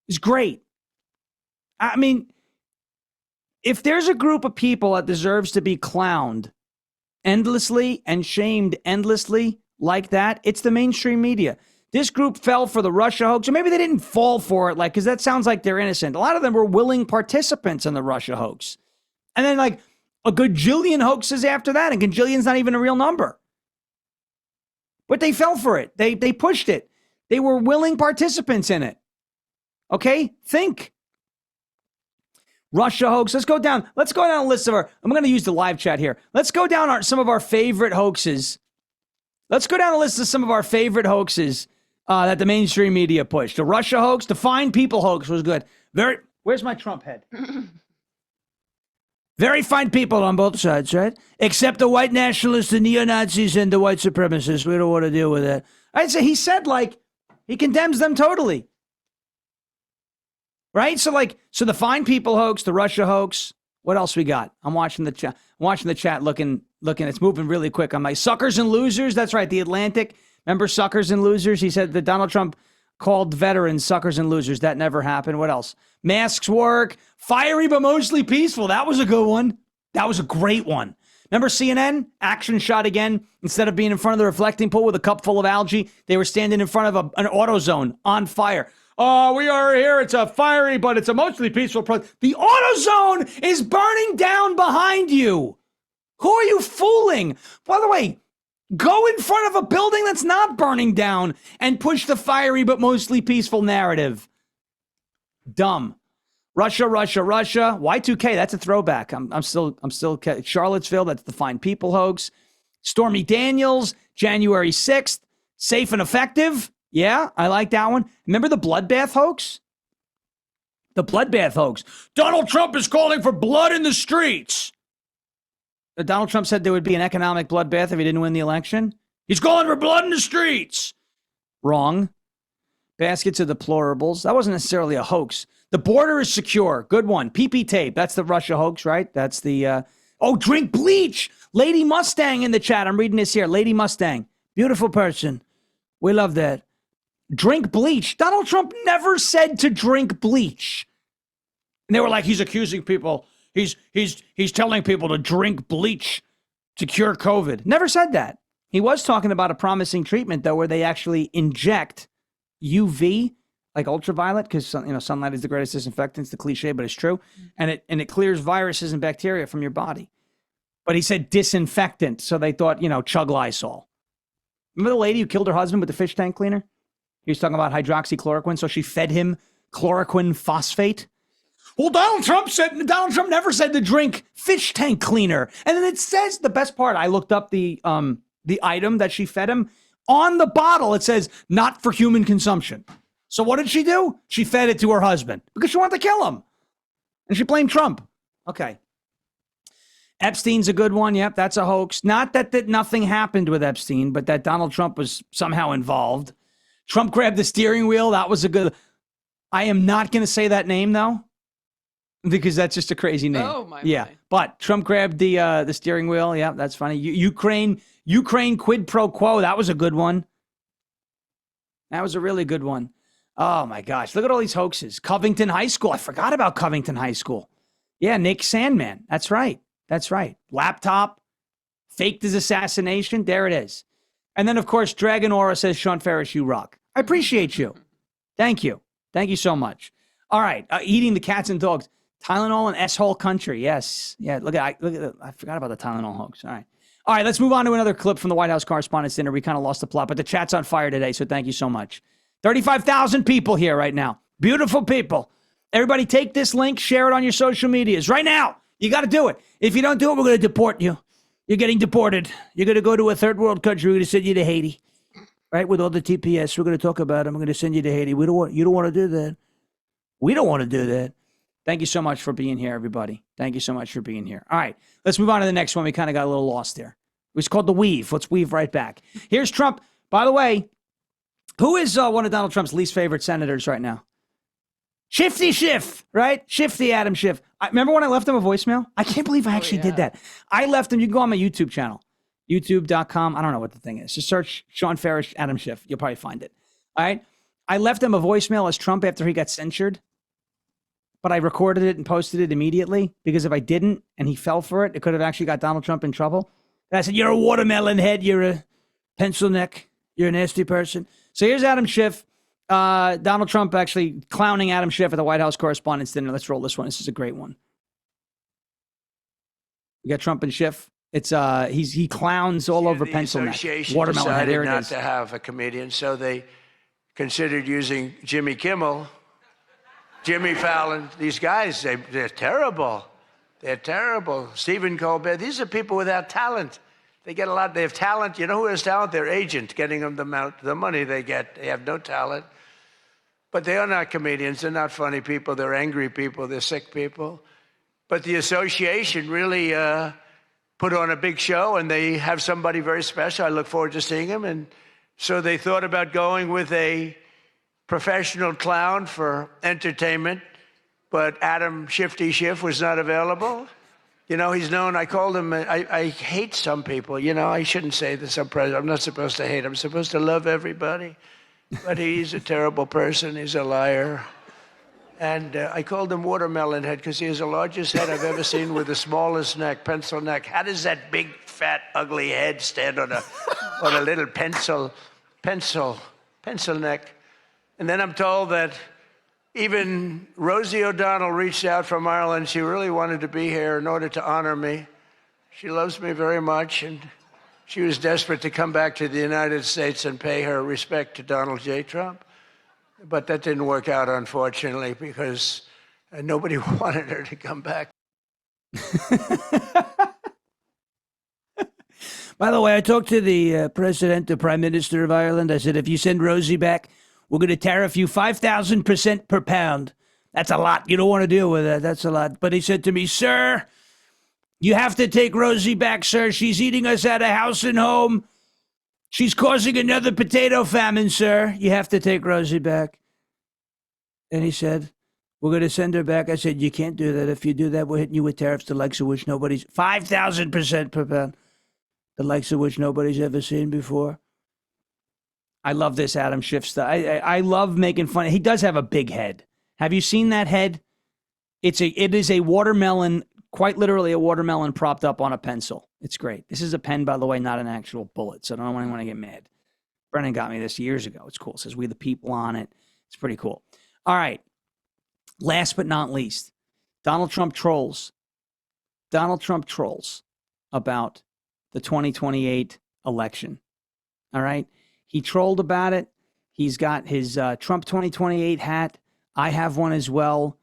Speaker 2: It's great. I mean, if there's a group of people that deserves to be clowned endlessly and shamed endlessly like that, it's the mainstream media. This group fell for the Russia hoax, or maybe they didn't fall for it, because that sounds like they're innocent. A lot of them were willing participants in the Russia hoax. And then a gajillion hoaxes after that, and gajillion's not even a real number. But they fell for it. They pushed it. They were willing participants in it. Okay? Think. Russia hoax. Let's go down a list of I'm going to use the live chat here. Let's go down some of our favorite hoaxes. Let's go down a list of some of our favorite hoaxes that the mainstream media pushed. The Russia hoax, the Fine People hoax was good. Where's my Trump head? Very fine people on both sides, right? Except the white nationalists, the neo-Nazis, and the white supremacists. We don't want to deal with that. I'd say he said, he condemns them totally. Right? So the Fine People hoax, the Russia hoax. What else we got? I'm watching the chat, looking. It's moving really quick. I'm like, suckers and losers. That's right. The Atlantic. Remember suckers and losers? He said that Donald Trump called veterans suckers and losers. That never happened. What else? Masks work. Fiery but mostly peaceful. That was a good one. That was a great one. Remember CNN? Action shot again. Instead of being in front of the reflecting pool with a cup full of algae, they were standing in front of an AutoZone on fire. Oh, we are here. It's a fiery, but it's a mostly peaceful protest. The AutoZone is burning down behind you. Who are you fooling? By the way, go in front of a building that's not burning down and push the fiery but mostly peaceful narrative. Dumb. Russia. Y2K, that's a throwback. I'm still Charlottesville, that's the Fine People hoax. Stormy Daniels, January 6th, safe and effective. Yeah, I like that one. Remember the bloodbath hoax? The bloodbath hoax. Donald Trump is calling for blood in the streets. Donald Trump said there would be an economic bloodbath if he didn't win the election. He's calling for blood in the streets. Wrong. Baskets of deplorables. That wasn't necessarily a hoax. The border is secure. Good one. PP tape. That's the Russia hoax, right? That's the, drink bleach. Lady Mustang in the chat. I'm reading this here. Lady Mustang. Beautiful person. We love that. Drink bleach. Donald Trump never said to drink bleach. And they were like, he's accusing people. He's telling people to drink bleach to cure COVID. Never said that. He was talking about a promising treatment, though, where they actually inject UV, like ultraviolet, because sunlight is the greatest disinfectant. It's the cliche, but it's true. And it clears viruses and bacteria from your body. But he said disinfectant, so they thought, chug Lysol. Remember the lady who killed her husband with the fish tank cleaner? He was talking about hydroxychloroquine, so she fed him chloroquine phosphate. Well, Donald Trump never said to drink fish tank cleaner. And then it says, the best part, I looked up the item that she fed him. On the bottle, it says, not for human consumption. So what did she do? She fed it to her husband because she wanted to kill him. And she blamed Trump. Okay. Epstein's a good one. Yep, that's a hoax. Not that nothing happened with Epstein, but that Donald Trump was somehow involved. Trump grabbed the steering wheel. That was a good. I am not going to say that name, though. because that's just a crazy name.
Speaker 3: Oh, my.
Speaker 2: Yeah, but Trump grabbed the steering wheel. Yeah, that's funny. Ukraine quid pro quo. That was a good one. That was a really good one. Oh my gosh, look at all these hoaxes. Covington High School. I forgot about Covington High School. Yeah, Nick Sandman. That's right. That's right. Laptop faked his assassination. There it is. And then, of course, Dragon Aura says, Sean Ferris, you rock. I appreciate you. Thank you. Thank you so much. All right. Eating the cats and dogs. Tylenol and S-hole country. Yes. Yeah. I forgot about the Tylenol hoax. All right. All right. Let's move on to another clip from the White House Correspondents' Dinner. We kind of lost the plot, but the chat's on fire today. So thank you so much. 35,000 people here right now. Beautiful people. Everybody take this link, share it on your social medias right now. You got to do it. If you don't do it, we're going to deport you. You're getting deported. You're going to go to a third world country. We're going to send you to Haiti. Right? With all the TPS. We're going to talk about them. We're going to send you to Haiti. You don't want to do that. We don't want to do that. Thank you so much for being here, everybody. Thank you so much for being here. All right. Let's move on to the next one. We kind of got a little lost there. It was called The Weave. Let's weave right back. Here's Trump. By the way, who is one of Donald Trump's least favorite senators right now? Shifty Schiff, right? Shifty Adam Schiff. Remember when I left him a voicemail? I can't believe I actually did that. I left him. You can go on my YouTube channel, youtube.com. I don't know what the thing is. Just search Sean Ferris, Adam Schiff. You'll probably find it. All right. I left him a voicemail as Trump after he got censured, but I recorded it and posted it immediately because if I didn't and he fell for it, it could have actually got Donald Trump in trouble. And I said, you're a watermelon head. You're a pencil neck. You're a nasty person. So here's Adam Schiff. Donald Trump actually clowning Adam Schiff at the White House Correspondents' Dinner. Let's roll this one. This is a great one. We got Trump and Schiff. It's he clowns all over pencil neck. Watermelon head. There it
Speaker 7: not
Speaker 2: is.
Speaker 7: To have a comedian, so they considered using Jimmy Kimmel, Jimmy Fallon. These guys, they're terrible. They're terrible. Stephen Colbert. These are people without talent. They get a lot. They have talent. You know who has talent? Their agent, getting them the money they get. They have no talent. But they are not comedians. They're not funny people. They're angry people. They're sick people. But the association really put on a big show, and they have somebody very special. I look forward to seeing him. And so they thought about going with a professional clown for entertainment, but Adam Shifty Schiff was not available. You know, he's known, I called him, I hate some people. You know, I shouldn't say this. I'm not supposed to hate. I'm supposed to love everybody. But he's a terrible person. He's a liar. And I called him Watermelon Head because he has the largest head I've ever seen with the smallest neck, pencil neck. How does that big, fat, ugly head stand on a little pencil neck? And then I'm told that even Rosie O'Donnell reached out from Ireland. She really wanted to be here in order to honor me. She loves me very much, and she was desperate to come back to the United States and pay her respect to Donald J. Trump. But that didn't work out, unfortunately, because nobody wanted her to come back.
Speaker 2: By the way, I talked to the the Prime Minister of Ireland. I said, if you send Rosie back, we're going to tariff you 5,000% per pound. That's a lot. You don't want to deal with that. That's a lot. But he said to me, sir, you have to take Rosie back, sir. She's eating us out of house and home. She's causing another potato famine, sir. You have to take Rosie back. And he said, we're going to send her back. I said, you can't do that. If you do that, we're hitting you with tariffs the likes of which 5,000% per pound. The likes of which nobody's ever seen before. I love this Adam Schiff stuff. I love making fun. He does have a big head. Have you seen that head? It is a watermelon, quite literally a watermelon propped up on a pencil. It's great. This is a pen, by the way, not an actual bullet, so I don't want anyone to get mad. Brennan got me this years ago. It's cool. It says We the People on it. It's pretty cool. All right. Last but not least, Donald Trump trolls. Donald Trump trolls about the 2028 election. All right. He trolled about it. He's got his Trump 2028 hat. I have one as well.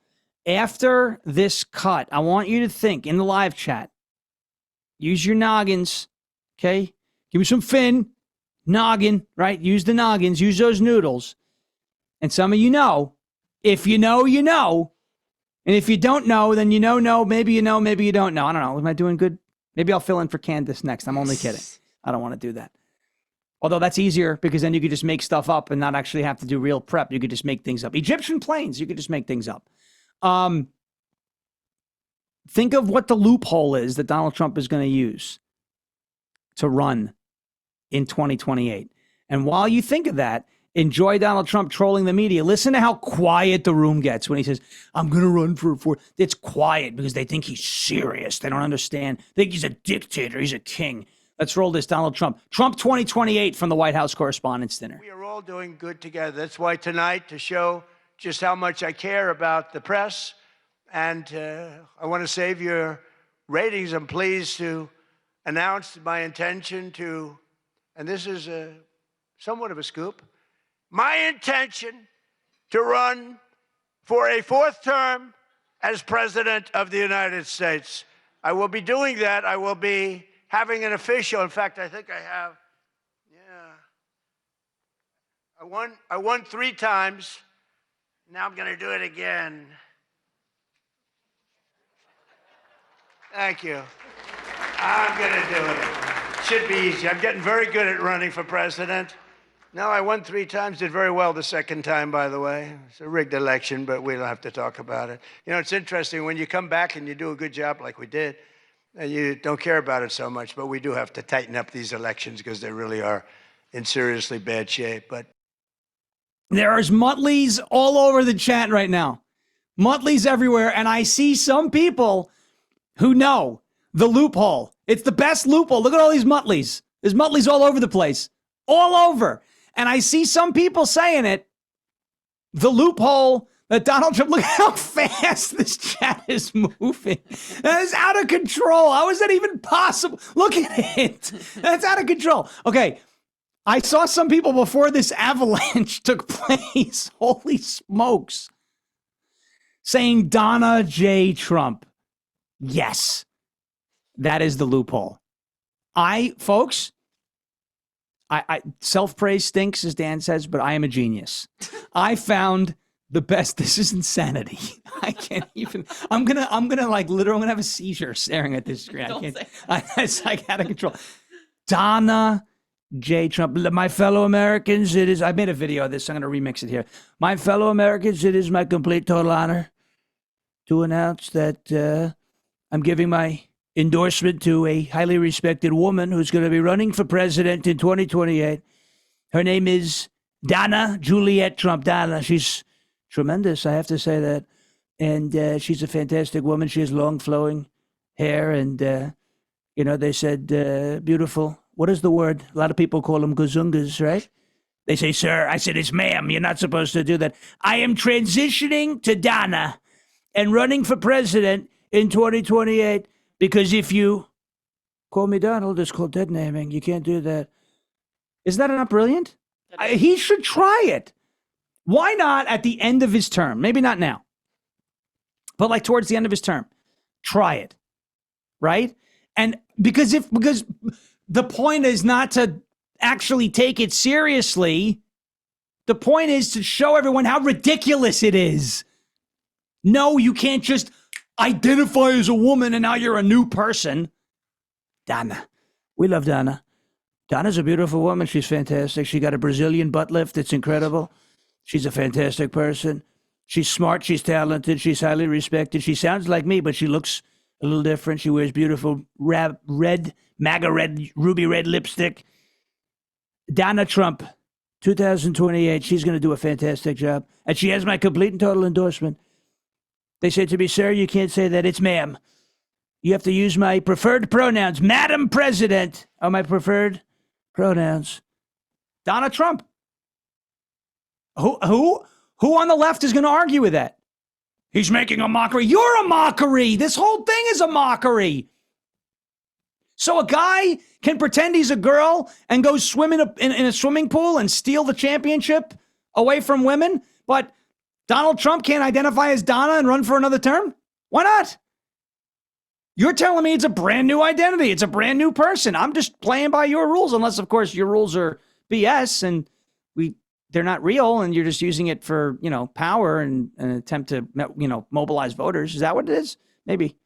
Speaker 2: After this cut, I want you to think in the live chat. Use your noggins, okay? Give me some fin, noggin, right? Use the noggins. Use those noodles. And some of you know. If you know, you know. And if you don't know, then you know, maybe you know, maybe you don't know. I don't know. Am I doing good? Maybe I'll fill in for Candace next. I'm only kidding. I don't want to do that. Although that's easier because then you could just make stuff up and not actually have to do real prep. You could just make things up. Egyptian planes, you could just make things up. think of what the loophole is that Donald Trump is going to use to run in 2028. And while you think of that, enjoy Donald Trump trolling the media. Listen to how quiet the room gets when he says, I'm going to run for. It's quiet because they think he's serious. They don't understand. They think he's a dictator. He's a king. Let's roll this Donald Trump. Trump 2028 from the White House Correspondents' Dinner.
Speaker 7: We are all doing good together. That's why tonight, to show just how much I care about the press, and I want to save your ratings, I'm pleased to announce my intention to, and this is somewhat of a scoop, my intention to run for a 4th term as President of the United States. I will be doing that. I will be having an official, in fact, I think I have, I won 3 times. Now I'm going to do it again. Thank you. I'm going to do it. Should be easy. I'm getting very good at running for president. No, I won 3 times, did very well the 2nd time, by the way. It's a rigged election, but we don't have to talk about it. You know, it's interesting, when you come back and you do a good job like we did, you don't care about it so much, but we do have to tighten up these elections because they really are in seriously bad shape. But
Speaker 2: there's Mutleys all over the chat right now. Mutleys everywhere, and I see some people who know the loophole. It's the best loophole. Look at all these Mutleys. There's Mutleys all over the place. All over. And I see some people saying it. The loophole that Donald Trump, look how fast this chat is moving. That is out of control. How is that even possible? Look at it. That's out of control. Okay. I saw some people before this avalanche took place. Holy smokes. Saying Donna J. Trump. Yes. That is the loophole. Folks, I self-praise stinks, as Dan says, but I am a genius. I found the best. This is insanity. I can't even. I'm gonna have a seizure staring at this screen. It's like out of control. Donna J. Trump, my fellow Americans, I made a video of this. So I'm gonna remix it here. My fellow Americans, it is my complete total honor to announce that I'm giving my endorsement to a highly respected woman who's going to be running for president in 2028. Her name is Donna Juliet Trump. Donna, she's tremendous, I have to say that. And she's a fantastic woman. She has long flowing hair and, they said beautiful. What is the word? A lot of people call them gazungas, right? They say, sir. I said, it's ma'am. You're not supposed to do that. I am transitioning to Donna and running for president in 2028. Because if you call me Donald, it's called dead naming. You can't do that. Isn't that not brilliant? He should try it. Why not at the end of his term? Maybe not now, but like towards the end of his term, try it, right? And because the point is not to actually take it seriously. The point is to show everyone how ridiculous it is. No, you can't just identify as a woman and now you're a new person. Donna. We love Donna. Donna's a beautiful woman. She's fantastic. She got a Brazilian butt lift. It's incredible. She's a fantastic person. She's smart. She's talented. She's highly respected. She sounds like me, but she looks a little different. She wears beautiful MAGA red, ruby red lipstick. Donna Trump, 2028. She's going to do a fantastic job. And she has my complete and total endorsement. They said to me, sir, you can't say that. It's ma'am. You have to use my preferred pronouns. Madam President are my preferred pronouns. Donna Trump. Who on the left is going to argue with that? He's making a mockery. You're a mockery. This whole thing is a mockery. So a guy can pretend he's a girl and go swim in a swimming pool and steal the championship away from women, but Donald Trump can't identify as Donna and run for another term? Why not? You're telling me it's a brand new identity. It's a brand new person. I'm just playing by your rules, unless, of course, your rules are BS and they're not real and you're just using it for, power and an attempt to, mobilize voters. Is that what it is? Maybe.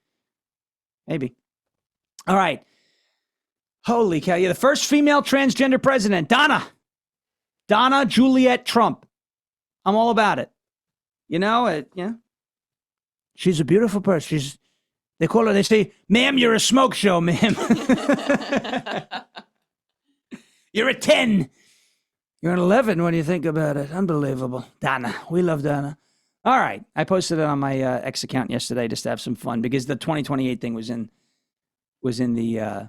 Speaker 2: All right. Holy cow. Yeah, the first female transgender president, Donna Juliet Trump. I'm all about it. She's a beautiful person. They say, ma'am, you're a smoke show, ma'am. You're a 10. You're an 11 when you think about it. Unbelievable. Donna. We love Donna. All right. I posted it on my X account yesterday just to have some fun because the 2028 thing was in the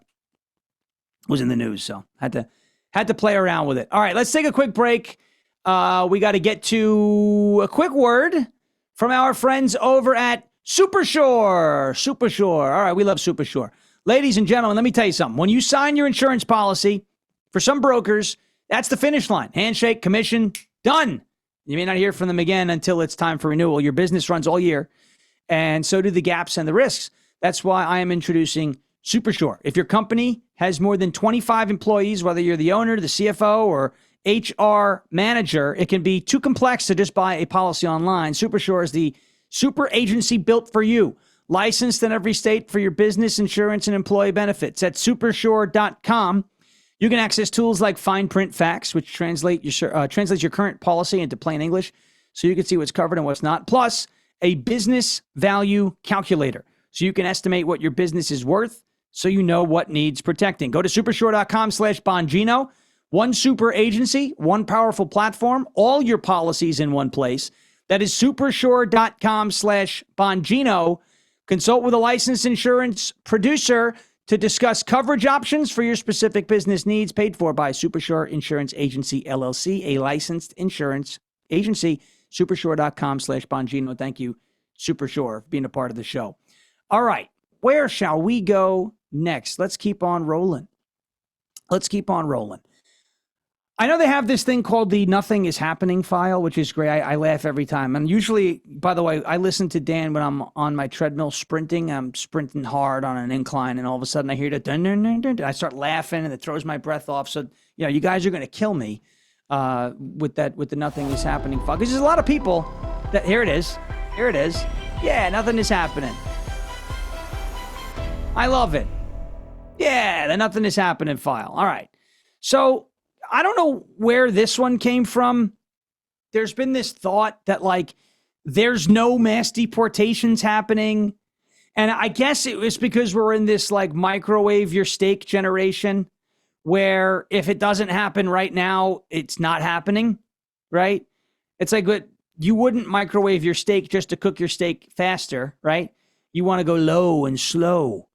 Speaker 2: news. So had to play around with it. All right. Let's take a quick break. We got to get to a quick word from our friends over at Supershore. Supershore. All right. We love Supershore. Ladies and gentlemen, let me tell you something. When you sign your insurance policy, for some brokers, that's the finish line. Handshake, commission, done. You may not hear from them again until it's time for renewal. Your business runs all year, and so do the gaps and the risks. That's why I am introducing Supershore. If your company has more than 25 employees, whether you're the owner, the CFO, or HR manager, it can be too complex to just buy a policy online. Supershore is the super agency built for you. Licensed in every state for your business insurance and employee benefits. At supershore.com, you can access tools like fine print facts, which translates your current policy into plain English so you can see what's covered and what's not. Plus, a business value calculator so you can estimate what your business is worth so you know what needs protecting. Go to supershore.com/Bongino. One super agency, one powerful platform, all your policies in one place. That is supershore.com/Bongino. Consult with a licensed insurance producer to discuss coverage options for your specific business needs. Paid for by Supershore Insurance Agency, LLC, a licensed insurance agency. Supershore.com/Bongino. Thank you, Supershore, for being a part of the show. All right, where shall we go next? Let's keep on rolling. I know they have this thing called the Nothing is Happening file, which is great. I laugh every time. And usually, by the way, I listen to Dan when I'm on my treadmill sprinting. I'm sprinting hard on an incline, and all of a sudden I hear the dun, dun, dun, dun, dun. I start laughing, and it throws my breath off. So, you guys are going to kill me with the Nothing is Happening file. Because there's a lot of people that, here it is. Yeah, nothing is happening. I love it. Yeah, the Nothing is Happening file. All right. So, I don't know where this one came from. There's been this thought that, there's no mass deportations happening. And I guess it was because we're in this, microwave your steak generation where if it doesn't happen right now, it's not happening, right? It's but you wouldn't microwave your steak just to cook your steak faster, right? You want to go low and slow.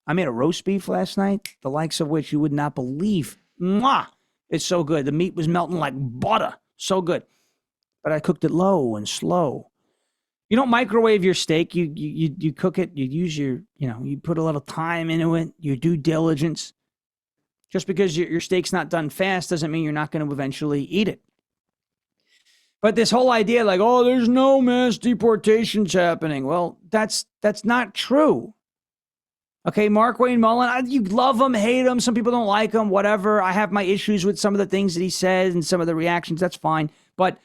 Speaker 2: I made a roast beef last night, the likes of which you would not believe. Mwah! It's so good. The meat was melting like butter. So good. But I cooked it low and slow. You don't microwave your steak. You cook it. You use you put a little time into it, your due diligence. Just because your steak's not done fast doesn't mean you're not going to eventually eat it. But this whole idea there's no mass deportations happening. Well, that's not true. Okay, Markwayne Mullin, you love him, hate him. Some people don't like him, whatever. I have my issues with some of the things that he says and some of the reactions. That's fine. But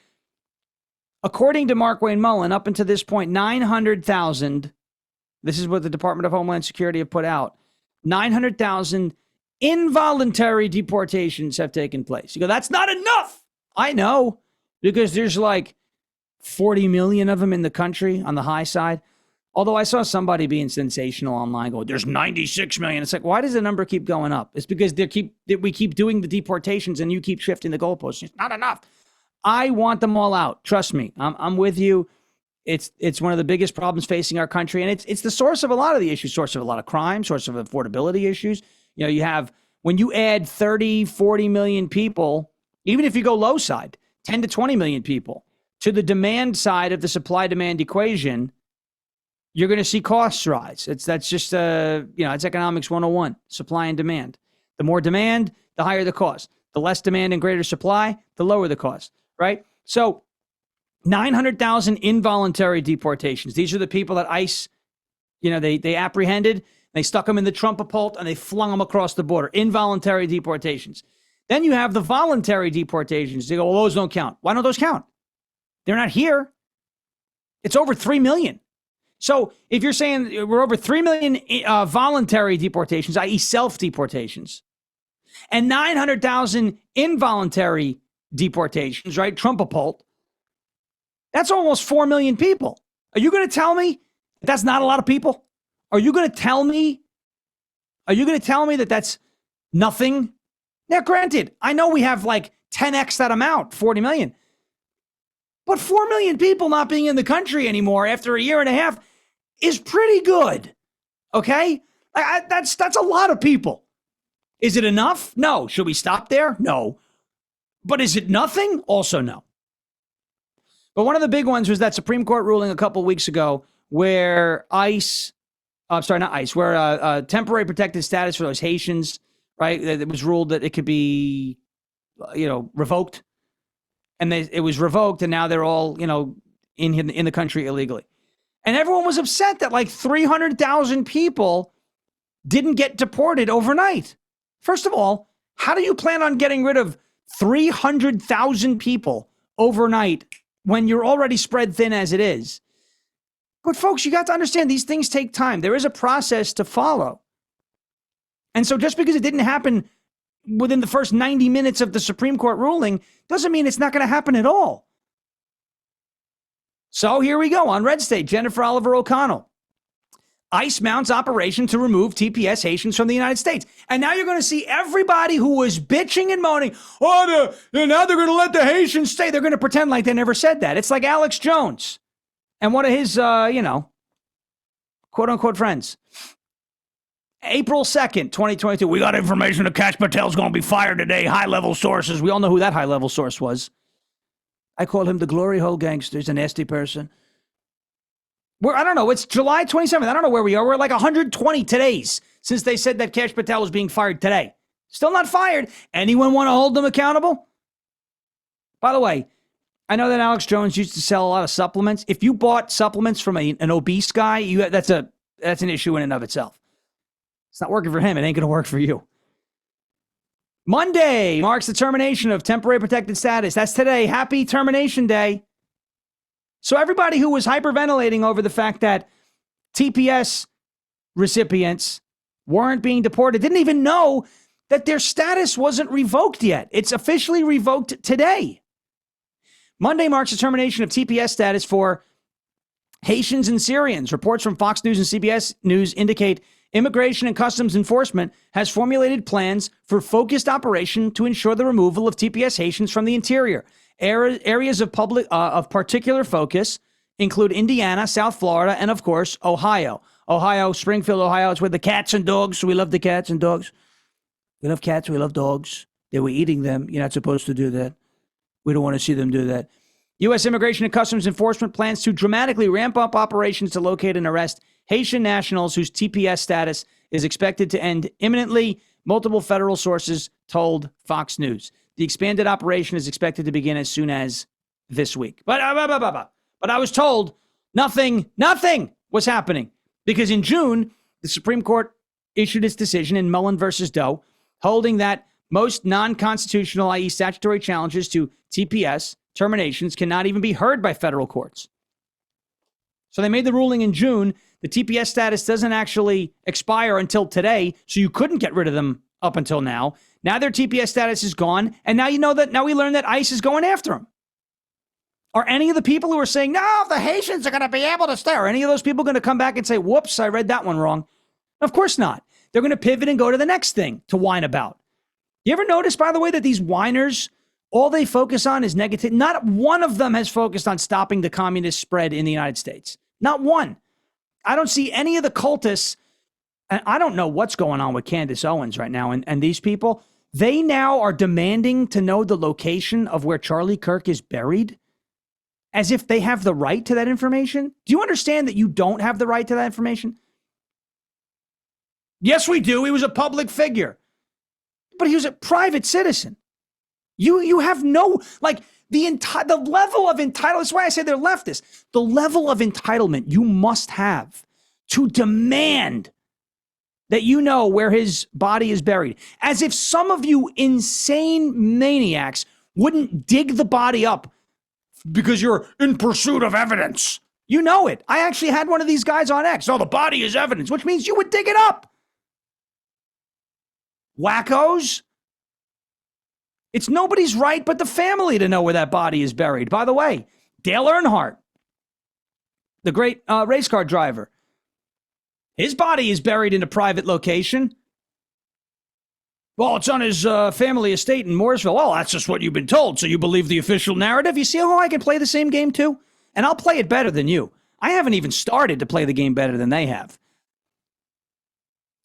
Speaker 2: according to Markwayne Mullin, up until this point, 900,000, this is what the Department of Homeland Security have put out, 900,000 involuntary deportations have taken place. You go, that's not enough. I know, because there's 40 million of them in the country on the high side. Although I saw somebody being sensational online go, there's 96 million. It's why does the number keep going up? It's because we keep doing the deportations and you keep shifting the goalposts. It's not enough. I want them all out. Trust me. I'm with you. It's one of the biggest problems facing our country. And it's the source of a lot of the issues, source of a lot of crime, source of affordability issues. You have, when you add 30, 40 million people, even if you go low side, 10 to 20 million people to the demand side of the supply demand equation, you're going to see costs rise. That's just it's economics 101, supply and demand. The more demand, the higher the cost. The less demand and greater supply, the lower the cost, right? So 900,000 involuntary deportations. These are the people that ICE, they apprehended, they stuck them in the Trumpapult, and they flung them across the border. Involuntary deportations. Then you have the voluntary deportations. They go, well, those don't count. Why don't those count? They're not here. It's over 3 million. So if you're saying we're over 3 million voluntary deportations, i.e. self-deportations, and 900,000 involuntary deportations, right? Trumpapult, that's almost 4 million people. Are you going to tell me that's not a lot of people? Are you going to tell me? Are you going to tell me that that's nothing? Now, granted, I know we have like 10x that amount, 40 million. But 4 million people not being in the country anymore after a year and a half is pretty good. Okay? That's a lot of people. Is it enough? No. Should we stop there? No. But is it nothing? Also no. But one of the big ones was that Supreme Court ruling a couple weeks ago where where temporary protected status for those Haitians, right? It was ruled that it could be, revoked. And it was revoked, and now they're all, in the country illegally. And everyone was upset that like 300,000 people didn't get deported overnight. First of all, how do you plan on getting rid of 300,000 people overnight when you're already spread thin as it is? But folks, you got to understand these things take time. There is a process to follow. And so just because it didn't happen within the first 90 minutes of the Supreme Court ruling doesn't mean it's not going to happen at all. So here we go on Red State, Jennifer Oliver O'Connell. ICE mounts operation to remove TPS Haitians from the United States. And now you're going to see everybody who was bitching and moaning, now they're going to let the Haitians stay. They're going to pretend like they never said that. It's like Alex Jones and one of his, quote unquote friends. April 2nd, 2022. We got information that Kash Patel's going to be fired today. High-level sources. We all know who that high-level source was. I call him the glory hole gangster. He's a nasty person. I don't know. It's July 27th. I don't know where we are. We're like 120 today's since they said that Kash Patel was being fired today. Still not fired. Anyone want to hold them accountable? By the way, I know that Alex Jones used to sell a lot of supplements. If you bought supplements from an obese guy, that's an issue in and of itself. It's not working for him. It ain't going to work for you. Monday marks the termination of temporary protected status. That's today. Happy Termination Day. So everybody who was hyperventilating over the fact that TPS recipients weren't being deported didn't even know that their status wasn't revoked yet. It's officially revoked today. Monday marks the termination of TPS status for Haitians and Syrians. Reports from Fox News and CBS News indicate Immigration and Customs Enforcement has formulated plans for focused operation to ensure the removal of TPS Haitians from the interior. Areas of particular focus include Indiana, South Florida, and of course, Ohio. Springfield, Ohio. It's where the cats and dogs. We love the cats and dogs. We love cats. We love dogs. They were eating them. You're not supposed to do that. We don't want to see them do that. U.S. Immigration and Customs Enforcement plans to dramatically ramp up operations to locate and arrest Haitian nationals whose TPS status is expected to end imminently, multiple federal sources told Fox News. The expanded operation is expected to begin as soon as this week. But I was told nothing was happening because in June, the Supreme Court issued its decision in Mullen versus Doe, holding that most non-constitutional, i.e. statutory challenges to TPS terminations cannot even be heard by federal courts. So they made the ruling in June. The TPS status doesn't actually expire until today, so you couldn't get rid of them up until now. Now their TPS status is gone, and now we learn that ICE is going after them. Are any of the people who are saying, no, the Haitians are going to be able to stay, are any of those people going to come back and say, whoops, I read that one wrong? Of course not. They're going to pivot and go to the next thing to whine about. You ever notice, by the way, that these whiners, all they focus on is negative? Not one of them has focused on stopping the communist spread in the United States. Not one. I don't see any of the cultists, and I don't know what's going on with Candace Owens right now, and these people, they now are demanding to know the location of where Charlie Kirk is buried, as if they have the right to that information. Do you understand that you don't have the right to that information? Yes, we do. He was a public figure, but he was a private citizen. You have no, like, the level of entitlement. That's why I say they're leftists. The level of entitlement you must have to demand that you know where his body is buried. As if some of you insane maniacs wouldn't dig the body up because you're in pursuit of evidence. You know it. I actually had one of these guys on X. Oh, the body is evidence, which means you would dig it up. Wackos. It's nobody's right but the family to know where that body is buried. By the way, Dale Earnhardt, the great race car driver, His body is buried in a private location. Well, it's on his family estate in Mooresville. Well, that's just what you've been told, so you believe the official narrative? You see how I can play the same game too? And I'll play it better than you. I haven't even started to play the game better than they have.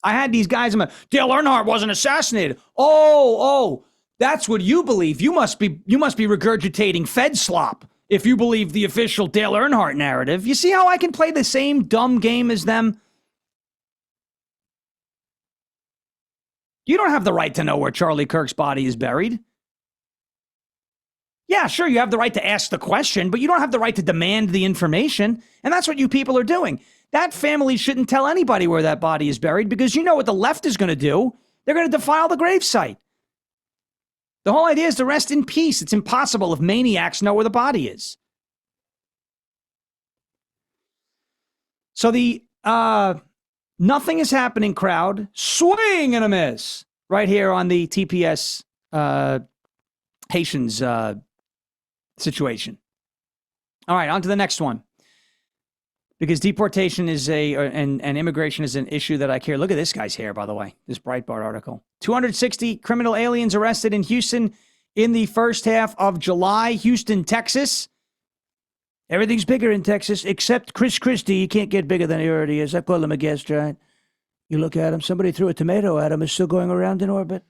Speaker 2: I had these guys, Dale Earnhardt wasn't assassinated. Oh, that's what you believe. You must be regurgitating Fed slop if you believe the official Dale Earnhardt narrative. You see how I can play the same dumb game as them? You don't have the right to know where Charlie Kirk's body is buried. Yeah, sure, you have the right to ask the question, but you don't have the right to demand the information. And that's what you people are doing. That family shouldn't tell anybody where that body is buried because you know what the left is going to do. They're going to defile the gravesite. The whole idea is to rest in peace. It's impossible if maniacs know where the body is. So the nothing is happening crowd, swing and a miss right here on the TPS Haitians situation. All right, on to the next one. Because deportation is and immigration is an issue that I care. Look at this guy's hair, by the way, this Breitbart article. 260 criminal aliens arrested in Houston in the first half of July. Houston, Texas. Everything's bigger in Texas, except Chris Christie. He can't get bigger than he already is. I call him a gas giant. You look at him. Somebody threw a tomato at him. It's still going around in orbit.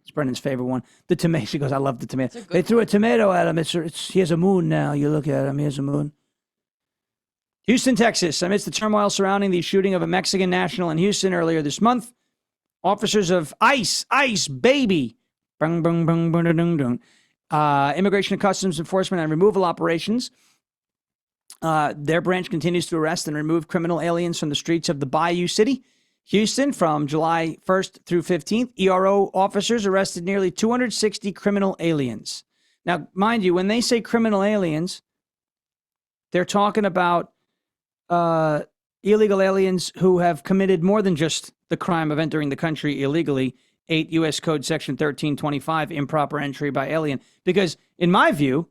Speaker 2: It's Brennan's favorite one. The tomato. She goes, I love the tomato. They threw a tomato at him. He has a moon now. You look at him. He has a moon. Houston, Texas. Amidst the turmoil surrounding the shooting of a Mexican national in Houston earlier this month, officers of ICE, baby, Immigration and Customs Enforcement and Removal Operations, their branch continues to arrest and remove criminal aliens from the streets of the Bayou City, Houston, from July 1st through 15th. ERO officers arrested nearly 260 criminal aliens. Now, mind you, when they say criminal aliens, they're talking about illegal aliens who have committed more than just the crime of entering the country illegally, 8 U.S. Code Section 1325, improper entry by alien. Because in my view,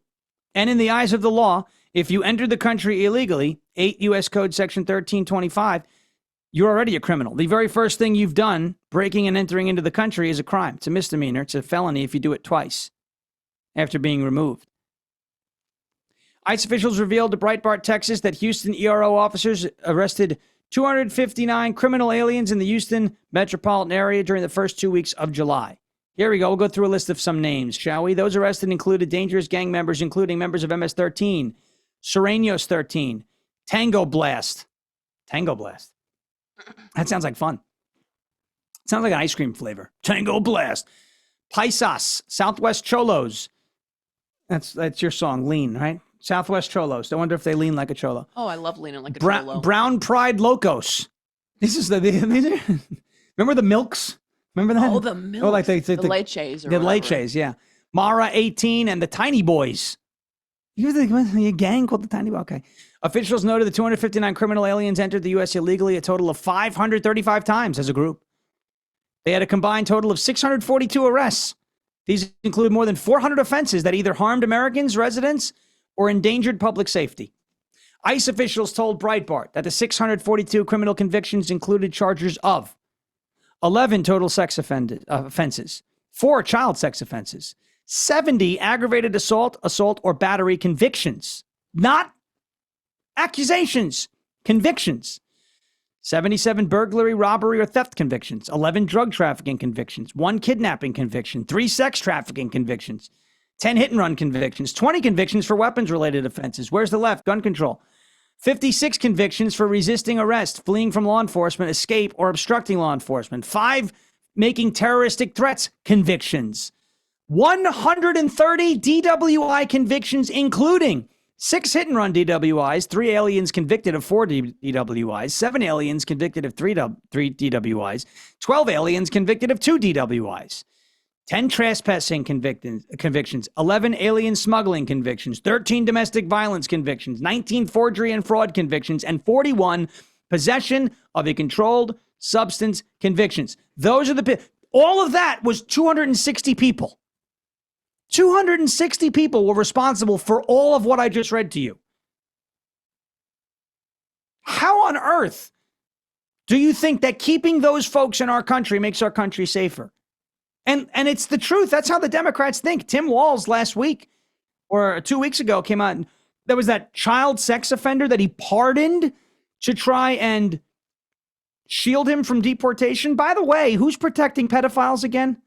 Speaker 2: and in the eyes of the law, if you entered the country illegally, 8 U.S. Code Section 1325, you're already a criminal. The very first thing you've done, breaking and entering into the country, is a crime. It's a misdemeanor. It's a felony if you do it twice after being removed. ICE officials revealed to Breitbart, Texas, that Houston ERO officers arrested 259 criminal aliens in the Houston metropolitan area during the first 2 weeks of July. Here we go. We'll go through a list of some names, shall we? Those arrested included dangerous gang members, including members of MS-13, Sureños 13, Tango Blast. Tango Blast. That sounds like fun. Sounds like an ice cream flavor. Tango Blast. Paisas, Southwest Cholos. That's your song, Lean, right? Southwest Cholos. I wonder if they lean like a cholo.
Speaker 3: Oh, I love leaning like a cholo.
Speaker 2: Brown Pride Locos. This is remember the Milks? Remember that?
Speaker 3: Oh, the Milks.
Speaker 2: Oh, like the
Speaker 3: Leches.
Speaker 2: The Leches, yeah. Mara 18 and the Tiny Boys. You're the gang called the Tiny Boys. Okay. Officials noted the 259 criminal aliens entered the U.S. illegally a total of 535 times as a group. They had a combined total of 642 arrests. These include more than 400 offenses that either harmed Americans, residents, or endangered public safety. ICE officials told Breitbart that the 642 criminal convictions included charges of 11 total sex offenses, 4 child sex offenses, 70 aggravated assault, or battery convictions, not accusations, convictions, 77 burglary, robbery, or theft convictions, 11 drug trafficking convictions, 1 kidnapping conviction, 3 sex trafficking convictions, 10 hit-and-run convictions, 20 convictions for weapons-related offenses. Where's the left? Gun control. 56 convictions for resisting arrest, fleeing from law enforcement, escape, or obstructing law enforcement. 5 making terroristic threats convictions. 130 DWI convictions, including 6 hit-and-run DWIs, 3 aliens convicted of 4 DWIs, 7 aliens convicted of 3 DWIs, 12 aliens convicted of 2 DWIs. 10 trespassing convictions, 11 alien smuggling convictions, 13 domestic violence convictions, 19 forgery and fraud convictions, and 41 possession of a controlled substance convictions. Those are all of that was 260 people. 260 people were responsible for all of what I just read to you. How on earth Do you think that keeping those folks in our country makes our country safer? And it's the truth. That's how the Democrats think. Tim Walz last week or 2 weeks ago came out. There was that child sex offender that he pardoned to try and shield him from deportation. By the way, who's protecting pedophiles again?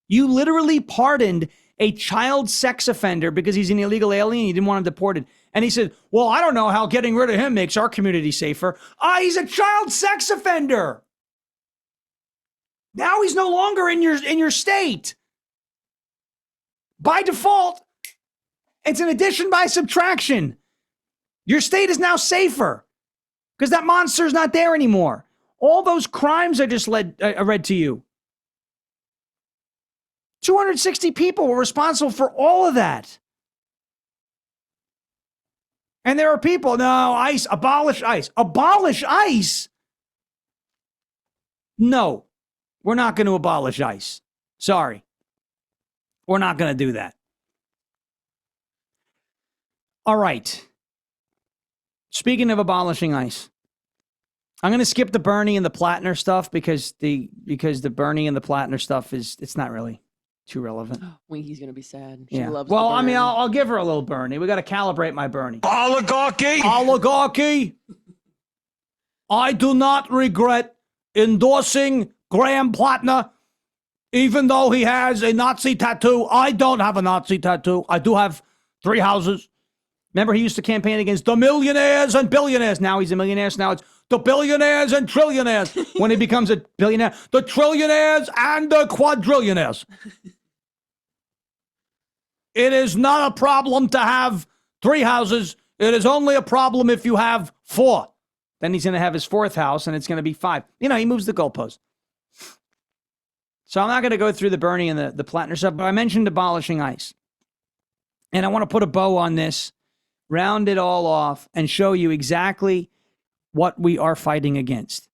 Speaker 2: You literally pardoned a child sex offender because he's an illegal alien. You didn't want him deported. And he said, well, I don't know how getting rid of him makes our community safer. He's a child sex offender. Now he's no longer in your state. By default, it's an addition by subtraction. Your state is now safer because that monster is not there anymore. All those crimes I just read to you. 260 people were responsible for all of that. And there are people, no, ICE, abolish ICE. Abolish ICE? No, we're not going to abolish ICE. Sorry. We're not going to do that. All right. Speaking of abolishing ICE, I'm going to skip the Bernie and the Plattner stuff because the Bernie and the Plattner stuff it's not really too relevant.
Speaker 3: Winky's going to be sad. She
Speaker 2: Yeah.
Speaker 3: loves
Speaker 2: Well,
Speaker 3: the
Speaker 2: I mean,
Speaker 3: burn.
Speaker 2: I'll give her a little Bernie. We got to calibrate my Bernie.
Speaker 5: Oligarchy!
Speaker 2: Oligarchy. I do not regret endorsing Graham Plattner, even though he has a Nazi tattoo. I don't have a Nazi tattoo. I do have 3 houses. Remember, he used to campaign against the millionaires and billionaires. Now he's a millionaire. So now it's the billionaires and trillionaires. When he becomes a billionaire, the trillionaires and the quadrillionaires. It is not a problem to have 3 houses. It is only a problem if you have 4. Then he's going to have his 4th house, and it's going to be 5. You know, he moves the goalpost. So I'm not going to go through the Bernie and the Plattner stuff, but I mentioned abolishing ICE. And I want to put a bow on this, round it all off, and show you exactly what we are fighting against.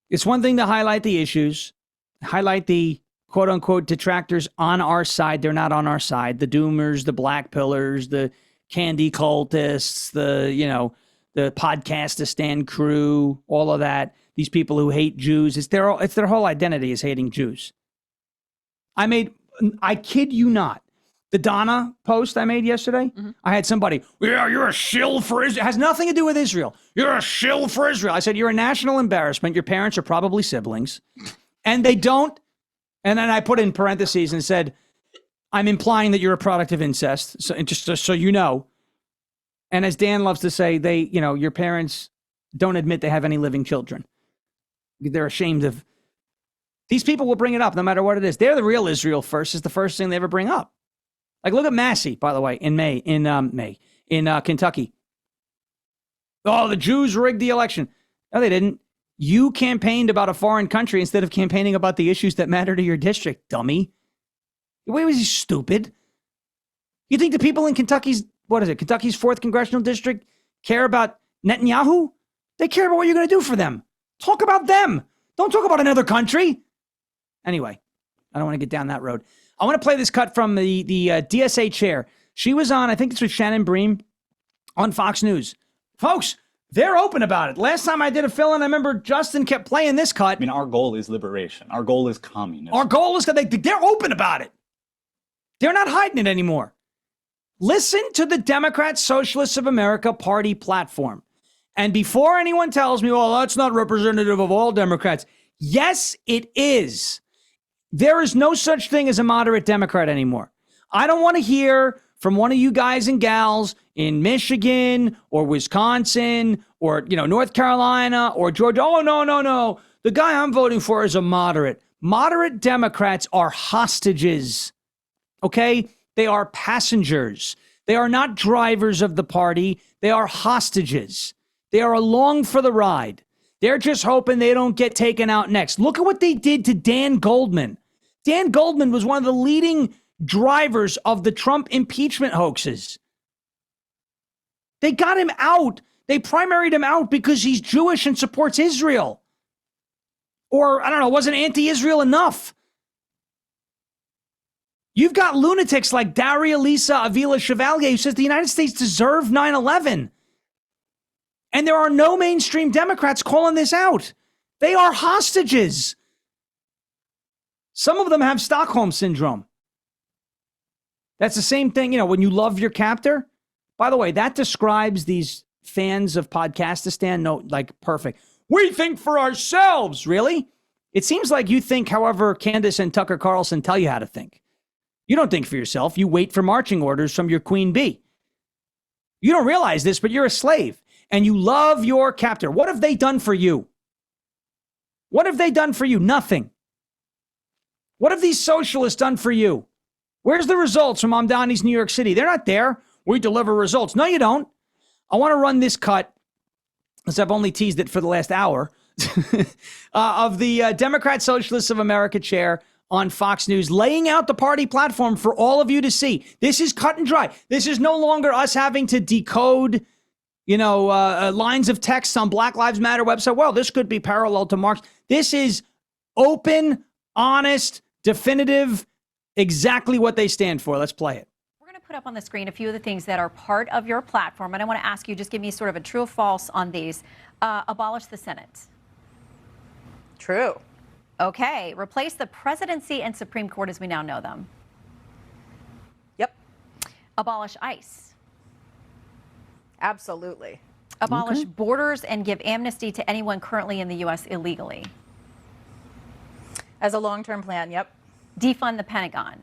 Speaker 2: It's one thing to highlight the issues, highlight the quote-unquote detractors on our side. They're not on our side. The doomers, the black pillars, the candy cultists, the Podcastistan crew, all of that. These people who hate Jews. It's their whole identity is hating Jews. I kid you not, the Donna post I made yesterday, I had somebody, yeah, you're a shill for Israel. It has nothing to do with Israel. You're a shill for Israel. I said, you're a national embarrassment. Your parents are probably siblings. And they don't. And then I put in parentheses and said, I'm implying that you're a product of incest. So just so you know. And as Dan loves to say, your parents don't admit they have any living children. They're ashamed of. These people will bring it up no matter what it is. They're the real Israel first. Is the first thing they ever bring up. Like, look at Massey, by the way, in Kentucky. Oh, the Jews rigged the election. No, they didn't. You campaigned about a foreign country instead of campaigning about the issues that matter to your district, dummy. Why was he stupid? You think the people in Kentucky's 4th congressional district care about Netanyahu? They care about what you're going to do for them. Talk about them. Don't talk about another country. Anyway, I don't want to get down that road. I want to play this cut from the DSA chair. She was on, I think it's with Shannon Bream on Fox News. Folks, they're open about it. Last time I did a fill-in, I remember Justin kept playing this cut.
Speaker 8: I mean, our goal is liberation. Our goal is communism.
Speaker 2: Our goal is, they're open about it. They're not hiding it anymore. Listen to the Democrat Socialists of America Party platform. And before anyone tells me, well, that's not representative of all Democrats. Yes, it is. There is no such thing as a moderate Democrat anymore. I don't want to hear from one of you guys and gals in Michigan or Wisconsin or, North Carolina or Georgia. Oh, no. The guy I'm voting for is a moderate. Moderate Democrats are hostages. Okay? They are passengers. They are not drivers of the party. They are hostages. They are along for the ride. They're just hoping they don't get taken out next. Look at what they did to Dan Goldman. Dan Goldman was one of the leading drivers of the Trump impeachment hoaxes. They got him out. They primaried him out because he's Jewish and supports Israel. Or, I don't know, wasn't anti-Israel enough? You've got lunatics like Daria Lisa Avila Chevalier who says the United States deserved 9/11. And there are no mainstream Democrats calling this out. They are hostages. Some of them have Stockholm syndrome. That's the same thing, when you love your captor. By the way, that describes these fans of Podcastistan, perfect. We think for ourselves, really? It seems like you think however Candace and Tucker Carlson tell you how to think. You don't think for yourself. You wait for marching orders from your queen bee. You don't realize this, but you're a slave. And you love your captor. What have they done for you? What have they done for you? Nothing. What have these socialists done for you? Where's the results from Mamdani's New York City? They're not there. We deliver results. No, you don't. I want to run this cut, as I've only teased it for the last hour, of the Democrat Socialists of America chair on Fox News, laying out the party platform for all of you to see. This is cut and dry. This is no longer us having to decode lines of text on Black Lives Matter website. Well, this could be parallel to Marx. This is open, honest, definitive, exactly what they stand for. Let's play it.
Speaker 9: We're going to put up on the screen a few of the things that are part of your platform. And I want to ask you, just give me sort of a true or false on these. Abolish the Senate.
Speaker 10: True.
Speaker 9: Okay. Replace the presidency and Supreme Court as we now know them.
Speaker 10: Yep.
Speaker 9: Abolish ICE.
Speaker 10: Absolutely.
Speaker 9: Abolish borders and give amnesty to anyone currently in the U.S. illegally.
Speaker 10: As a long-term plan, yep.
Speaker 9: Defund the Pentagon.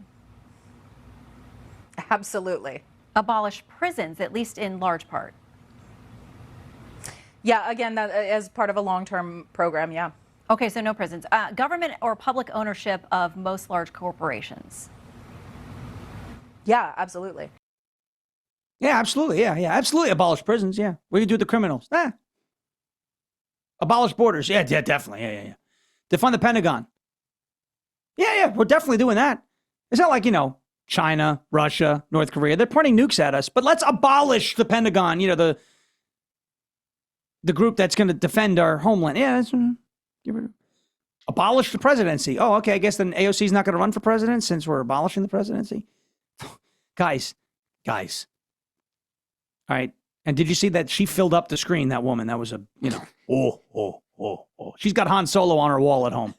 Speaker 10: Absolutely.
Speaker 9: Abolish prisons, at least in large part.
Speaker 10: Yeah, again, that as part of a long-term program, yeah.
Speaker 9: Okay, so no prisons. Government or public ownership of most large corporations.
Speaker 10: Yeah, absolutely.
Speaker 2: Yeah, absolutely. Yeah, absolutely. Abolish prisons. Yeah. What do you do with the criminals? Abolish borders. Yeah, definitely. Yeah. Defund the Pentagon. Yeah, we're definitely doing that. It's not like, China, Russia, North Korea. They're pointing nukes at us, but let's abolish the Pentagon, the group that's going to defend our homeland. Yeah, abolish the presidency. Oh, okay. I guess then AOC is not going to run for president since we're abolishing the presidency. Guys. All right. And did you see that she filled up the screen, that woman? That was oh. She's got Han Solo on her wall at home.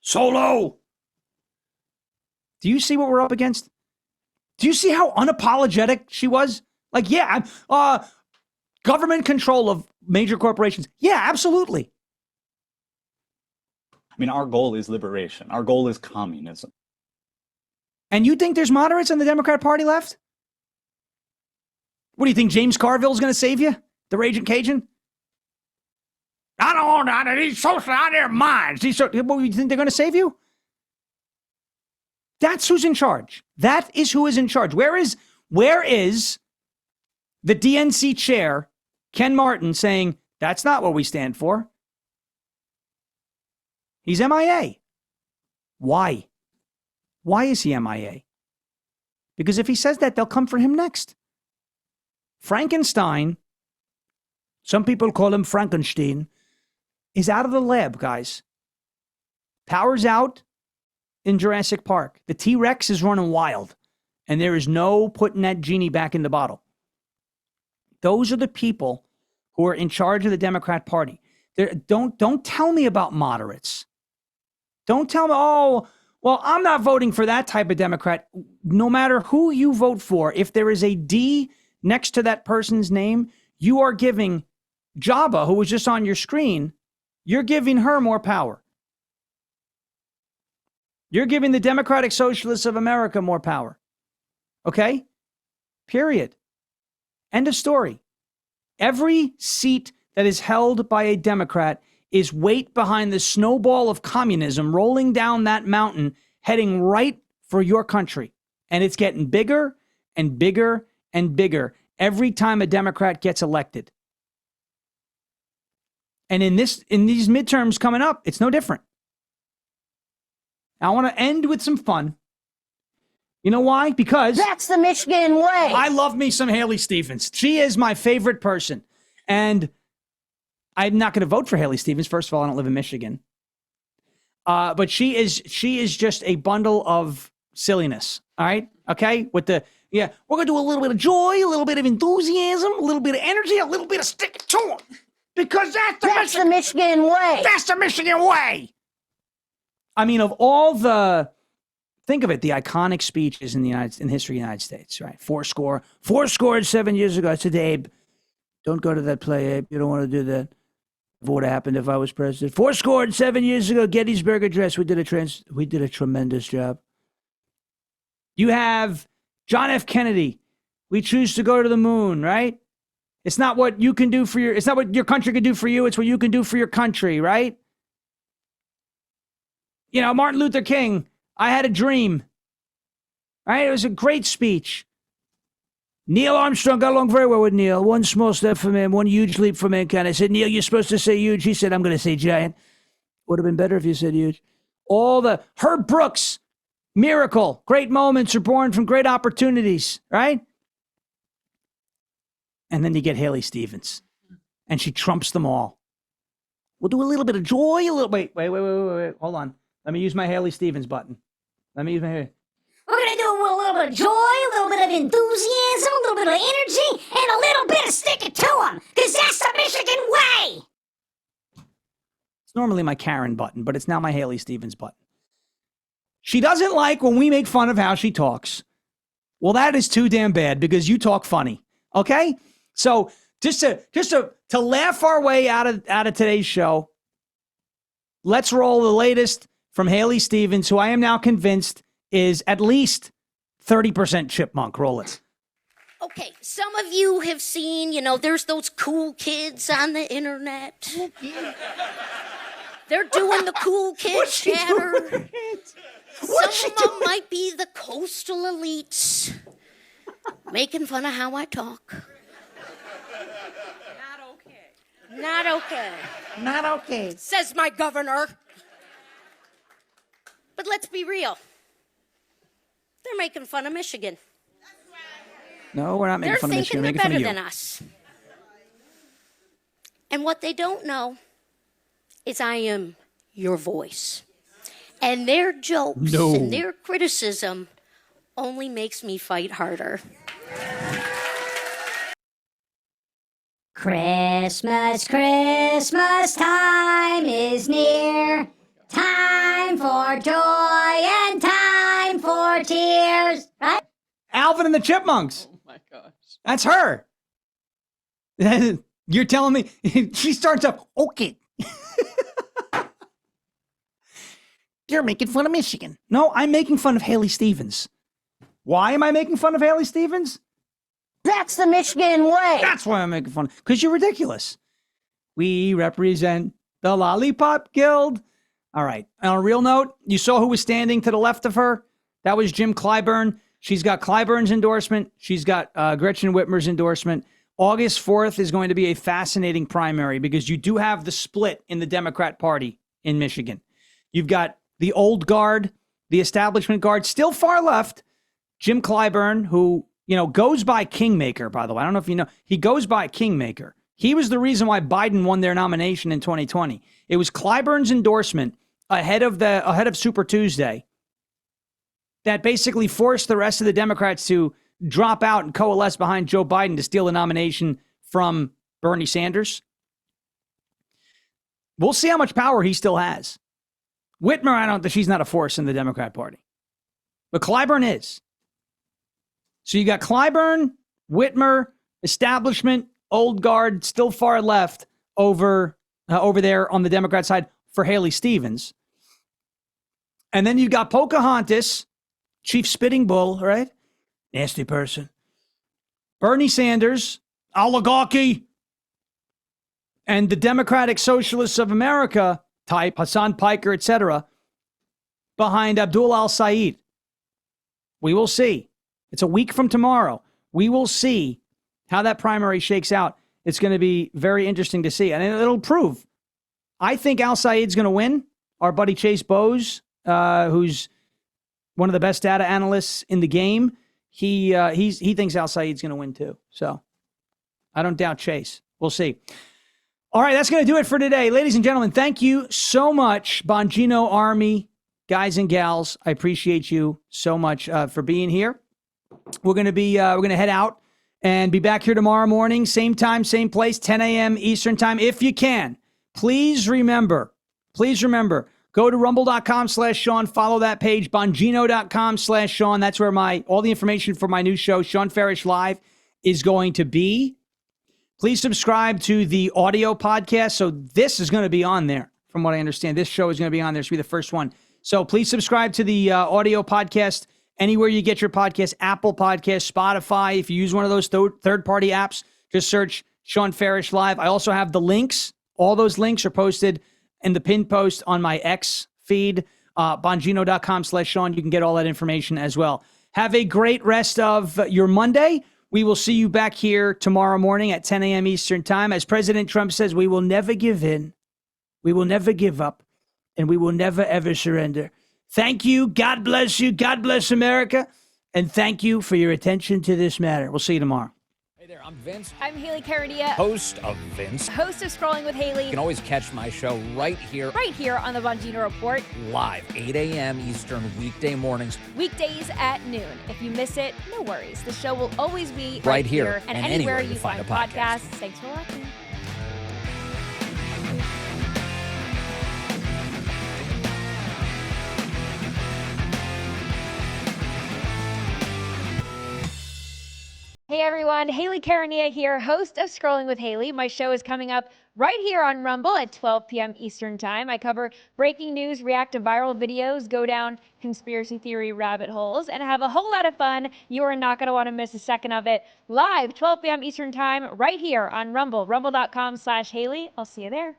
Speaker 2: Solo! Do you see what we're up against? Do you see how unapologetic she was? Government control of major corporations. Yeah, absolutely.
Speaker 8: I mean, our goal is liberation. Our goal is communism.
Speaker 2: And you think there's moderates on the Democrat Party left? What do you think, James Carville's going to save you? The Raging Cajun? I don't know. He's so out of their minds. You think they're going to save you? That's who's in charge. That is who is in charge. Where is the DNC chair, Ken Martin, saying, that's not what we stand for? He's MIA. Why? Why is he MIA? Because if he says that, they'll come for him next. Frankenstein, some people call him Frankenstein, is out of the lab, guys. Power's out in Jurassic Park. The T-Rex is running wild, and there is no putting that genie back in the bottle. Those are the people who are in charge of the Democrat Party. Don't tell me about moderates. Don't tell me, well, I'm not voting for that type of Democrat. No matter who you vote for, if there is a D next to that person's name, you are giving Jabba, who was just on your screen, you're giving her more power. You're giving the Democratic Socialists of America more power. Okay? Period. End of story. Every seat that is held by a Democrat is weight behind the snowball of communism rolling down that mountain, heading right for your country. And it's getting bigger and bigger and bigger every time a Democrat gets elected. And in these midterms coming up, it's no different. I want to end with some fun. You know why? Because
Speaker 6: That's the Michigan way.
Speaker 2: I love me some Haley Stevens. She is my favorite person. And I'm not going to vote for Haley Stevens. First of all, I don't live in Michigan. But she is just a bundle of silliness. All right? Okay? With the Yeah, we're going to do a little bit of joy, a little bit of enthusiasm, a little bit of energy, a little bit of stick it to 'em. Because that's the Michigan way. That's the Michigan way. I mean, of all the, think of it, the iconic speeches in history of the United States, right? Four score 7 years ago. I said to Abe, don't go to that play, Abe. You don't want to do that. What would have happened if I was president? 7 years ago, Gettysburg Address. We did a tremendous job. You have John F. Kennedy. We choose to go to the moon, right? It's not what you can do for it's not what your country can do for you. It's what you can do for your country, right? You know, Martin Luther King, I had a dream, right? It was a great speech. Neil Armstrong, got along very well with Neil. One small step for man, one huge leap for mankind. I said, Neil, you're supposed to say huge. He said, I'm going to say giant. Would have been better if you said huge. Herb Brooks, miracle. Great moments are born from great opportunities, right? And then you get Haley Stevens, and she trumps them all. We'll do a little bit of joy, wait. Hold on. Let me use my Haley Stevens button. We're going to do a little bit of joy, a little bit of enthusiasm, a little bit of energy, and a little bit of stick it to 'em, because that's the Michigan way. It's normally my Karen button, but it's now my Haley Stevens button. She doesn't like when we make fun of how she talks. Well, that is too damn bad, because you talk funny, okay? So just to laugh our way out of today's show, let's roll the latest from Haley Stevens, who I am now convinced is at least 30% chipmunk. Roll it.
Speaker 11: Okay, some of you have seen, there's those cool kids on the internet. They're doing the cool kid chatter. Some of them might be the coastal elites, making fun of how I talk. Not okay.
Speaker 2: Not okay.
Speaker 11: Says my governor. But let's be real. They're making fun of Michigan.
Speaker 2: No, we're not making fun of Michigan.
Speaker 11: They're
Speaker 2: thinking
Speaker 11: thinking they're
Speaker 2: better
Speaker 11: than us. And what they don't know is I am your voice. And their jokes and their criticism only makes me fight harder.
Speaker 12: Christmas, Christmas time is near. Time for joy and time for tears. Right?
Speaker 2: Alvin and the Chipmunks.
Speaker 3: Oh my gosh.
Speaker 2: That's her. You're telling me she starts up, okay. You're making fun of Michigan. No, I'm making fun of Haley Stevens. Why am I making fun of Haley Stevens? That's the Michigan way. That's why I'm making fun. Because you're ridiculous. We represent the Lollipop Guild. All right. On a real note, you saw who was standing to the left of her? That was Jim Clyburn. She's got Clyburn's endorsement. She's got Gretchen Whitmer's endorsement. August 4th is going to be a fascinating primary because you do have the split in the Democrat Party in Michigan. You've got the old guard, the establishment guard, still far left. Jim Clyburn, who, goes by Kingmaker, by the way. I don't know if you know. He goes by Kingmaker. He was the reason why Biden won their nomination in 2020. It was Clyburn's endorsement ahead of Super Tuesday that basically forced the rest of the Democrats to drop out and coalesce behind Joe Biden to steal the nomination from Bernie Sanders. We'll see how much power he still has. Whitmer, she's not a force in the Democrat Party. But Clyburn is. So you got Clyburn, Whitmer, establishment, old guard, still far left over there on the Democrat side for Haley Stevens. And then you got Pocahontas, Chief Spitting Bull, right? Nasty person. Bernie Sanders, oligarchy, and the Democratic Socialists of America type, Hassan Piker, etc., behind Abdul al-Sayed. We will see. It's a week from tomorrow. We will see how that primary shakes out. It's going to be very interesting to see. And it'll prove. I think al-Sayed's going to win. Our buddy Chase Bowes, who's one of the best data analysts in the game, he thinks al-Sayed's going to win too. So I don't doubt Chase. We'll see. All right, that's going to do it for today. Ladies and gentlemen, thank you so much, Bongino Army, guys and gals. I appreciate you so much for being here. we're going to head out and be back here tomorrow morning, same time, same place, 10 a.m. Eastern time. If you can, please remember, go to rumble.com/Sean, follow that page, bongino.com/Sean. That's where all the information for my new show, Sean Farish Live, is going to be. Please subscribe to the audio podcast. So this is going to be on there, from what I understand. This show is going to be on there. This will be the first one. So please subscribe to the audio podcast anywhere you get your podcast, Apple Podcasts, Spotify. If you use one of those third-party apps, just search Sean Farish Live. I also have the links. All those links are posted in the pinned post on my X feed, bongino.com/Sean. You can get all that information as well. Have a great rest of your Monday. We will see you back here tomorrow morning at 10 a.m. Eastern time. As President Trump says, we will never give in. We will never give up. And we will never, ever surrender. Thank you. God bless you. God bless America. And thank you for your attention to this matter. We'll see you tomorrow.
Speaker 13: Hey there, I'm Vince.
Speaker 14: I'm Haley Cardia,
Speaker 13: Host of Vince.
Speaker 14: host of Scrolling with Haley.
Speaker 13: You can always catch my show right here
Speaker 14: on the Bongino Report.
Speaker 13: live, 8 a.m. Eastern, weekday mornings.
Speaker 14: Weekdays at noon. If you miss it, no worries. The show will always be
Speaker 13: Right here
Speaker 14: and anywhere you find podcasts. Thanks for watching. Hey everyone, Haley Carania here, host of Scrolling with Haley. My show is coming up right here on Rumble at 12 p.m. Eastern Time. I cover breaking news, react to viral videos, go down conspiracy theory rabbit holes, and have a whole lot of fun. You are not going to want to miss a second of it. Live, 12 p.m. Eastern Time, right here on Rumble, rumble.com/Haley. I'll see you there.